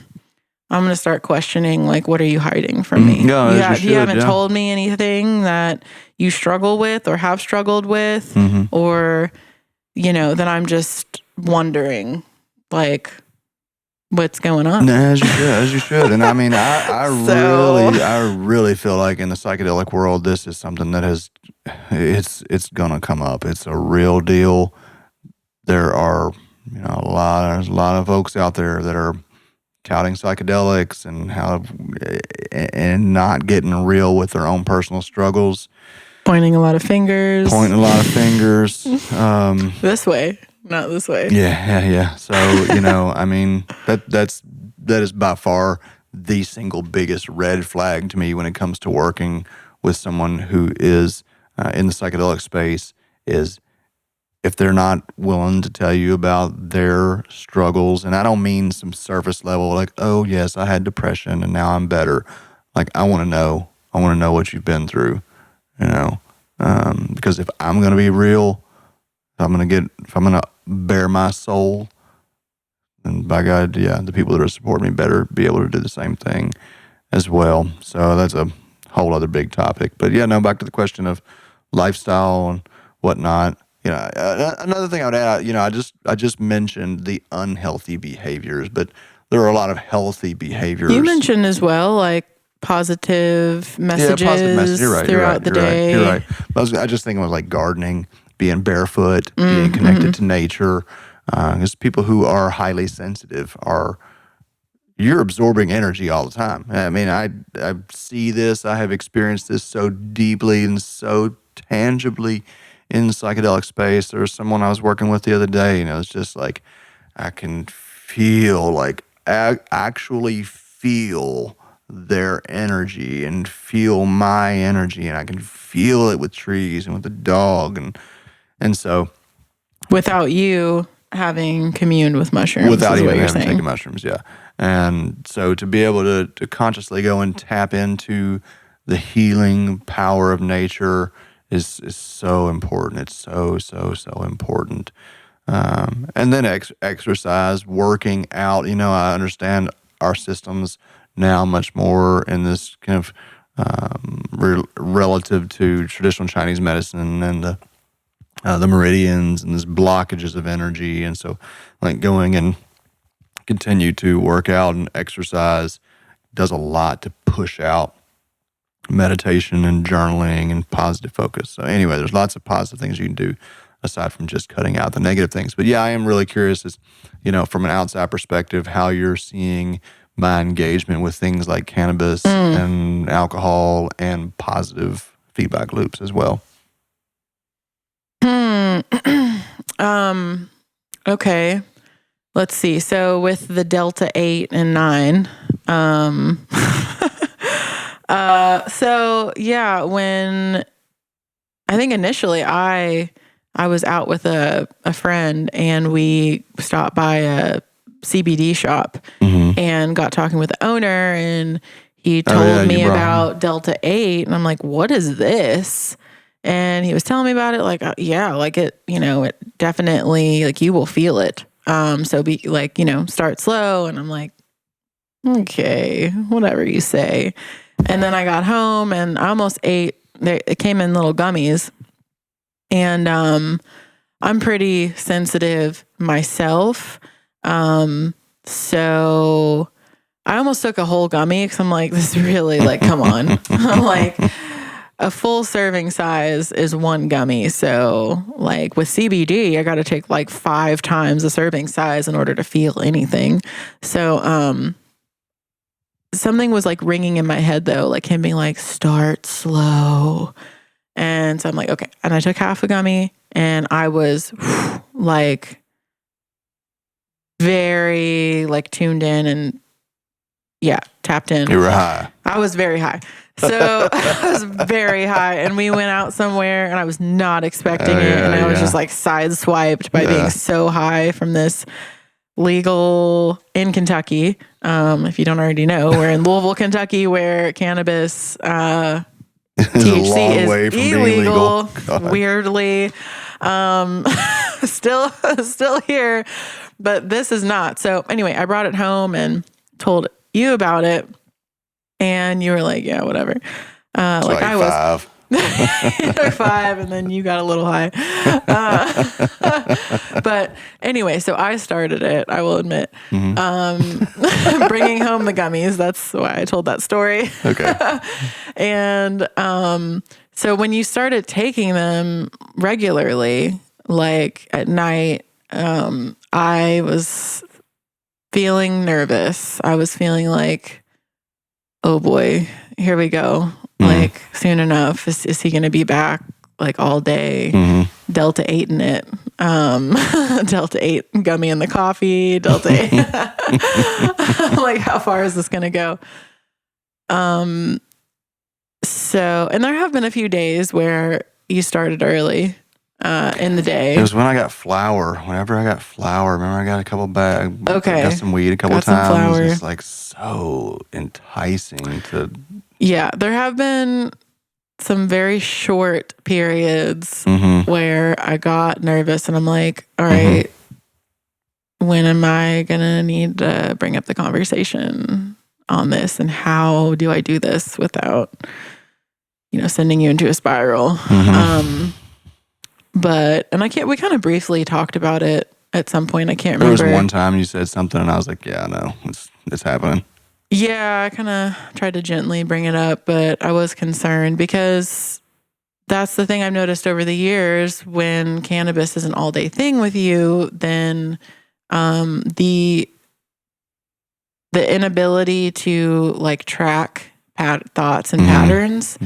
going to start questioning, like, what are you hiding from me? You haven't told me anything that you struggle with or have struggled with, or, then I'm just wondering, like, what's going on. As you should. And I really feel like in the psychedelic world, this is something that it's gonna come up. It's a real deal. There are, there's a lot of folks out there that are touting psychedelics and not getting real with their own personal struggles. Pointing a lot of fingers. This way. Not this way. Yeah. So, that is by far the single biggest red flag to me when it comes to working with someone who is in the psychedelic space, is if they're not willing to tell you about their struggles, and I don't mean some surface level, like, oh yes, I had depression and now I'm better. Like, I want to know what you've been through, because if I'm going to be real, if I'm going to bare my soul, then by God, yeah, the people that are supporting me better be able to do the same thing as well. So that's a whole other big topic. But yeah, no, back to the question of lifestyle and whatnot. Another thing I would add, I just mentioned the unhealthy behaviors, but there are a lot of healthy behaviors. You mentioned as well, like positive messages throughout the day. You're right. I just think it was like gardening, being barefoot, being connected to nature. Because people who are highly sensitive you're absorbing energy all the time. I mean, I see this, I have experienced this so deeply and so tangibly in the psychedelic space. There was someone I was working with the other day, and it was just like, I can feel, like, actually feel their energy and feel my energy, and I can feel it with trees and with the dog, and so without you having communed with mushrooms, without is even what you're having saying. taken mushrooms, yeah. And so to be able to consciously go and tap into the healing power of nature is so important. It's so important. And then exercise, working out. I understand our systems now much more in this kind of relative to traditional Chinese medicine and the meridians and these blockages of energy. And so, like, going and continue to work out and exercise does a lot to push out meditation and journaling and positive focus. So anyway, there's lots of positive things you can do aside from just cutting out the negative things. But yeah, I am really curious as, from an outside perspective, how you're seeing my engagement with things like cannabis and alcohol and positive feedback loops as well. Okay. Let's see. So with the Delta 8 and 9, so yeah, when I think initially I was out with a friend and we stopped by a CBD shop and got talking with the owner, and he told me about Delta 8, and I'm like, what is this? And he was telling me about it, like, yeah, like it, it definitely, like, you will feel it. So be like, start slow. And I'm like, okay, whatever you say. And then I got home and I almost ate, it came in little gummies. And I'm pretty sensitive myself. So I almost took a whole gummy because I'm like, this really, like, come on. I'm like, a full serving size is one gummy. So like with CBD, I got to take like 5 times the serving size in order to feel anything. So something was like ringing in my head though, like him being like, start slow. And so I'm like, okay. And I took half a gummy and I was like very like tuned in and tapped in. You were high. I was very high. So I was very high, and we went out somewhere and I was not expecting it. And I was just like sideswiped by being so high from this legal in Kentucky. If you don't already know, we're in Louisville, Kentucky, where cannabis, THC is illegal, weirdly, still here, but this is not. So anyway, I brought it home and told you about it. And you were like, yeah, whatever. Like I was 5, and then you got a little high. But anyway, so I started it, I will admit. Bringing home the gummies. That's why I told that story. Okay. And so when you started taking them regularly, like at night, I was feeling nervous. I was feeling like, oh boy, here we go. Like soon enough, is he going to be back like all day? Delta 8 in it. Delta 8 gummy in the coffee. Delta 8. Like, how far is this going to go? So, and there have been a few days where you started early. in the day. It was when I got flour. Whenever I got flour, remember I got a couple bags. Okay. Got some weed a couple Got some times. flour. It's like so enticing to. Yeah, there have been some very short periods where I got nervous and I'm like, all right, when am I going to need to bring up the conversation on this? And how do I do this without, sending you into a spiral? We kind of briefly talked about it at some point. I can't remember. There was one time you said something and I was like, yeah, no, it's happening. Yeah, I kind of tried to gently bring it up, but I was concerned because that's the thing I've noticed over the years. When cannabis is an all-day thing with you, then the inability to like track thoughts and patterns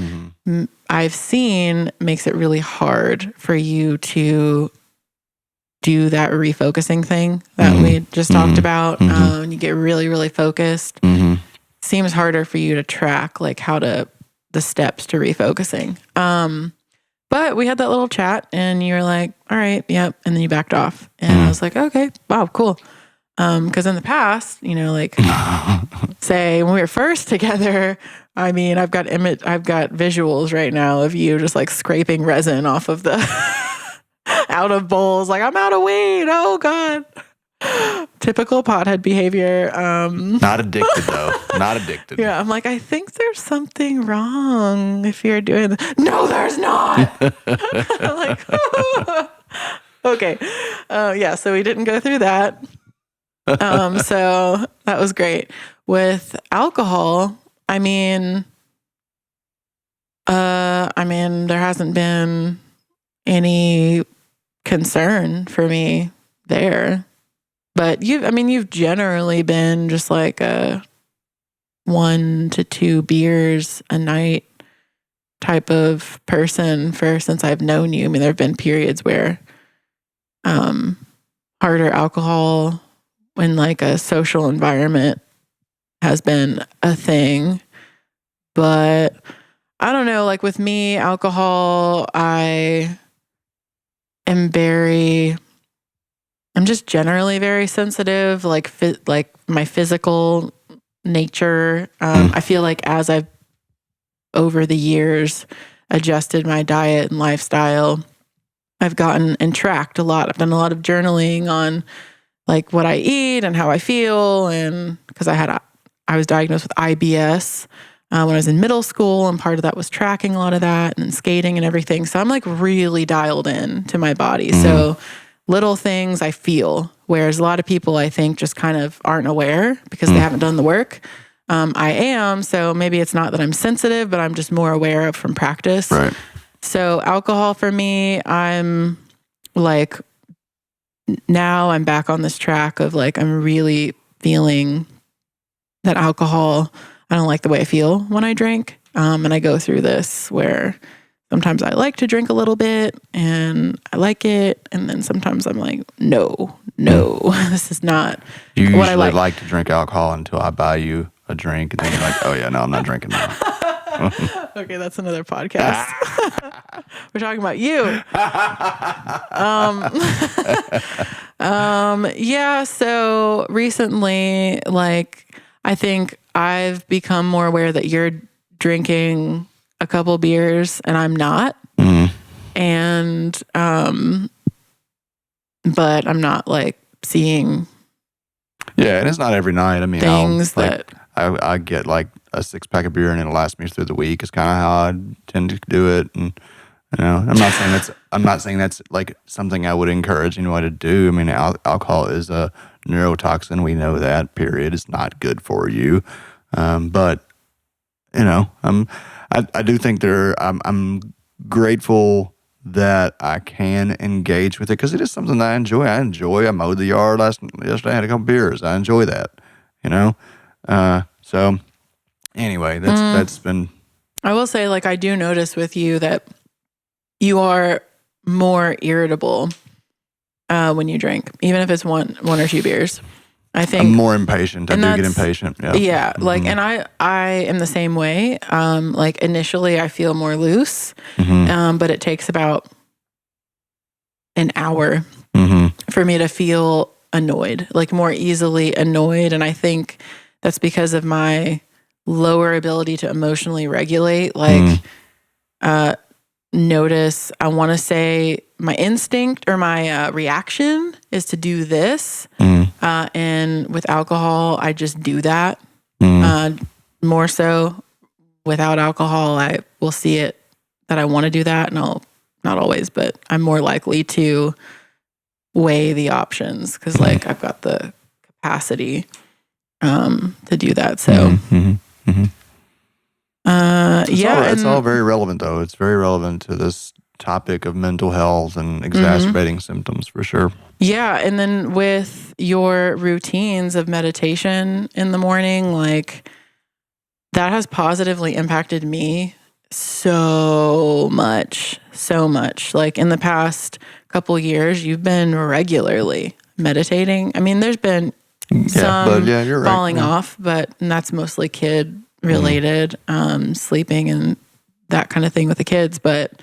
I've seen makes it really hard for you to do that refocusing thing that we just talked about. And you get really, really focused. Seems harder for you to track like the steps to refocusing. But we had that little chat and you were like, all right, yep. And then you backed off. And I was like, okay, wow, cool. Because in the past, like say when we were first together, I mean, I've got visuals right now of you just like scraping resin off of the out of bowls. Like, I'm out of weed. Oh God. Typical pothead behavior. Not addicted though. Not addicted. Yeah, I'm like, I think there's something wrong if you're doing that. No, there's not. I'm like, okay. Yeah, so we didn't go through that. So that was great. With alcohol, I mean, there hasn't been any concern for me there. But you've generally been just like a 1 to 2 beers a night type of person since I've known you. I mean, there have been periods where harder alcohol in like a social environment has been a thing. But I don't know, like with me, alcohol, I'm just generally very sensitive, like my physical nature. I feel like as I've over the years adjusted my diet and lifestyle, I've gotten and tracked a lot. I've done a lot of journaling on like what I eat and how I feel, and because I was diagnosed with IBS when I was in middle school, and part of that was tracking a lot of that and skating and everything. So I'm like really dialed in to my body. So little things I feel, whereas a lot of people I think just kind of aren't aware because they haven't done the work. I am, so maybe it's not that I'm sensitive, but I'm just more aware of from practice. Right. So alcohol for me, I'm like, now I'm back on this track of like, I'm really feeling that alcohol, I don't like the way I feel when I drink. And I go through this where sometimes I like to drink a little bit and I like it. And then sometimes I'm like, no, this is not you what I usually like. to drink alcohol until I buy you a drink. And then you're like, oh yeah, no, I'm not drinking now. Okay, that's another podcast. We're talking about you. Yeah, so recently, like, I think I've become more aware that you're drinking a couple beers and I'm not. And, but I'm not like seeing. Yeah, and it's not every night. I mean, I get like a 6-pack of beer and it'll last me through the week. It's kind of how I tend to do it. And, I'm not saying that's like something I would encourage anyone to do. I mean, alcohol is a neurotoxin. We know that, period. It's not good for you. But, I do think I'm grateful that I can engage with it because it is something that I enjoy. I mowed the yard yesterday. I had a couple beers. I enjoy that, So anyway, that's been. I will say, like, I do notice with you that you are more irritable when you drink, even if it's one or two beers. I think I'm more impatient. I do get impatient. Yeah. Yeah. Like, and I am the same way. Like initially I feel more loose, but it takes about an hour Mm-hmm. for me to feel annoyed, like more easily annoyed. And I think that's because of my lower ability to emotionally regulate. Like, notice, I want to say my instinct or my reaction is to do this. And with alcohol, I just do that. More so without alcohol, I will see it that I want to do that. And I'll, not always, but I'm more likely to weigh the options because like I've got the capacity to do that. So, It's all very relevant, though. It's very relevant to this topic of mental health and exacerbating symptoms, for sure. Yeah, and then with your routines of meditation in the morning, like that has positively impacted me so much. Like in the past couple years, you've been regularly meditating. I mean, there's been some you're right. falling off, but and that's mostly kid related, sleeping and that kind of thing with the kids. But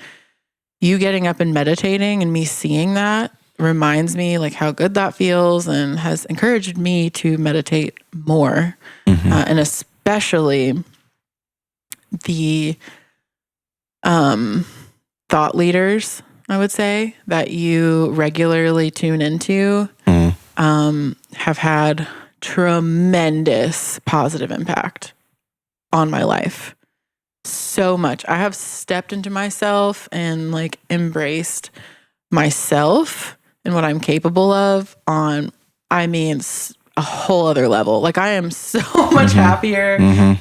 you getting up and meditating and me seeing that reminds me like how good that feels and has encouraged me to meditate more. And especially the thought leaders, I would say, that you regularly tune into have had tremendous positive impact on my life. So much. I have stepped into myself and like embraced myself and what I'm capable of on, I mean, a whole other level. Like I am so much happier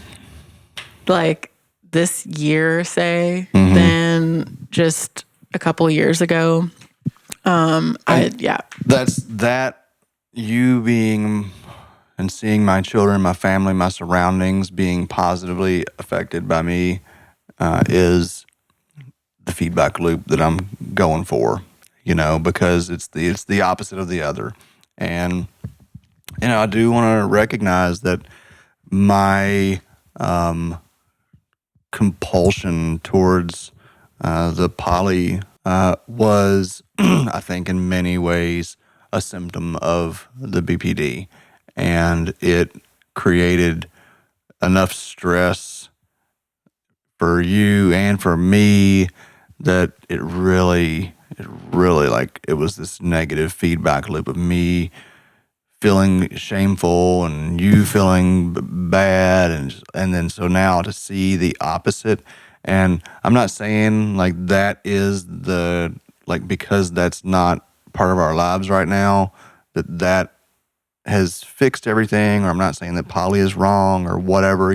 like this year, say, than just a couple years ago. That's that you being and seeing my children, my family, my surroundings being positively affected by me is the feedback loop that I'm going for, because it's the opposite of the other. And, I do want to recognize that my compulsion towards the poly was, I think, in many ways, a symptom of the BPD. And it created enough stress for you and for me that it really like it was this negative feedback loop of me feeling shameful and you feeling bad, and then so now to see the opposite. And I'm not saying like that is the like because that's not part of our lives right now that has fixed everything, or I'm not saying that poly is wrong or whatever,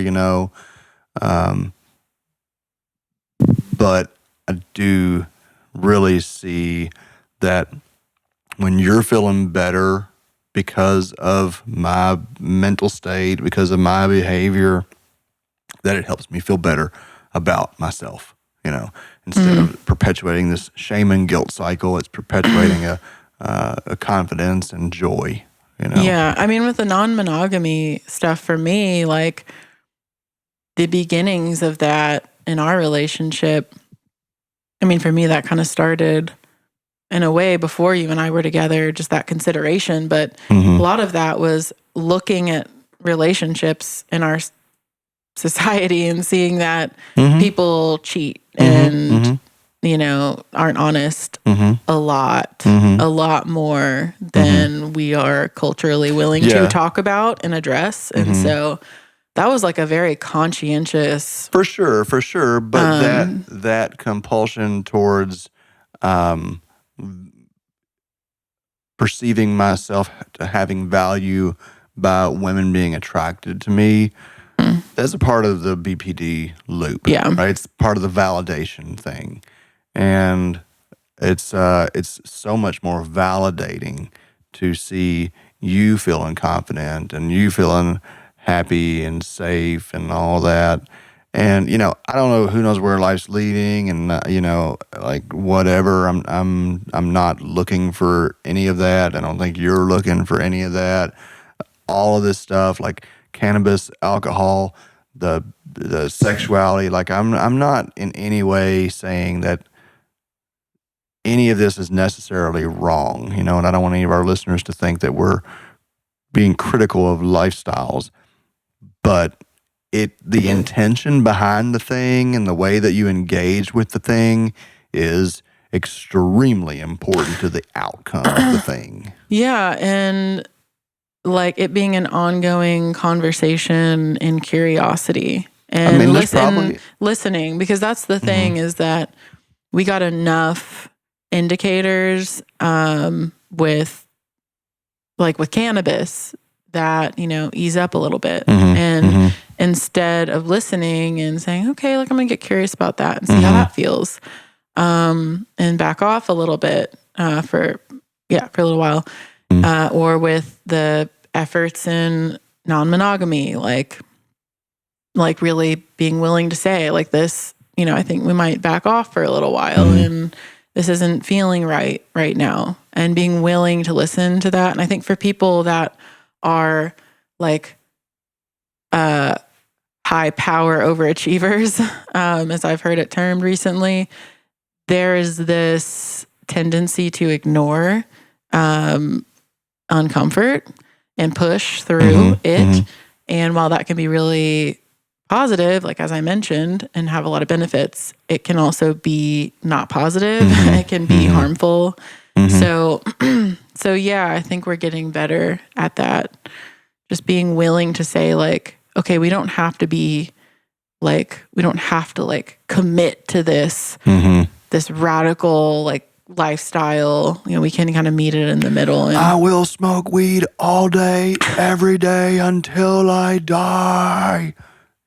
but I do really see that when you're feeling better because of my mental state, because of my behavior, that it helps me feel better about myself, instead of perpetuating this shame and guilt cycle. It's perpetuating a confidence and joy, Yeah. I mean, with the non-monogamy stuff for me, like the beginnings of that in our relationship, I mean, for me, that kind of started in a way before you and I were together, just that consideration. But a lot of that was looking at relationships in our society and seeing that people cheat and, aren't honest a lot more than we are culturally willing to talk about and address. And so that was like a very conscientious. For sure. But that compulsion towards perceiving myself to having value by women being attracted to me, that's a part of the BPD loop. Yeah. Right? It's part of the validation thing. And it's so much more validating to see you feeling confident and you feeling happy and safe and all that. And I don't know, who knows where life's leading, and like whatever. I'm not looking for any of that. I don't think you're looking for any of that. All of this stuff, like cannabis, alcohol, the sexuality. Like I'm not in any way saying that any of this is necessarily wrong, and I don't want any of our listeners to think that we're being critical of lifestyles, but the intention behind the thing and the way that you engage with the thing is extremely important to the outcome of the thing. Yeah, and like it being an ongoing conversation and curiosity and listening, because that's the thing is that we got enough indicators with cannabis that, ease up a little bit. And instead of listening and saying, okay, I'm going to get curious about that and see how that feels, and back off a little bit for a little while, or with the efforts in non-monogamy, like really being willing to say like this, I think we might back off for a little while and this isn't feeling right now, and being willing to listen to that. And I think for people that are like high power overachievers, as I've heard it termed recently, there is this tendency to ignore uncomfort and push through it. And while that can be really positive, like as I mentioned, and have a lot of benefits, it can also be not positive. It can be harmful. So yeah, I think we're getting better at that. Just being willing to say like, okay, we don't have to commit to this, this radical like lifestyle. We can kind of meet it in the middle. And I will smoke weed all day, every day until I die.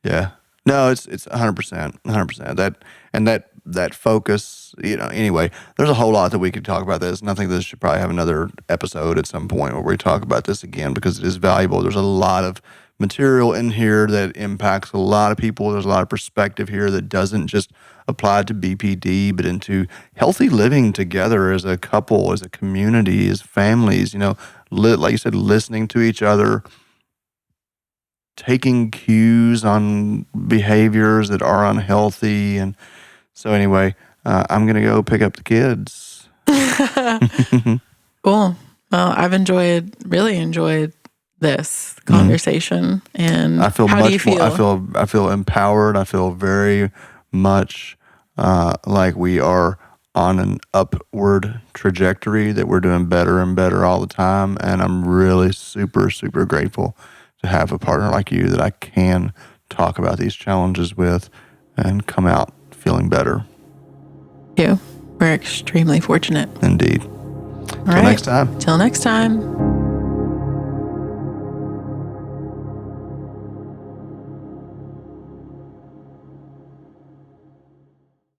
Yeah. No, it's 100%. That focus, anyway, there's a whole lot that we could talk about this. And I think this should probably have another episode at some point where we talk about this again, because it is valuable. There's a lot of material in here that impacts a lot of people. There's a lot of perspective here that doesn't just apply to BPD, but into healthy living together as a couple, as a community, as families, like you said, listening to each other, taking cues on behaviors that are unhealthy. And so anyway, I'm going to go pick up the kids. Cool. Well, I've really enjoyed this conversation. And I feel how do you feel? I feel empowered. I feel very much like we are on an upward trajectory, that we're doing better and better all the time. And I'm really super, super grateful to have a partner like you that I can talk about these challenges with and come out feeling better. We're extremely fortunate. Indeed. Till next time.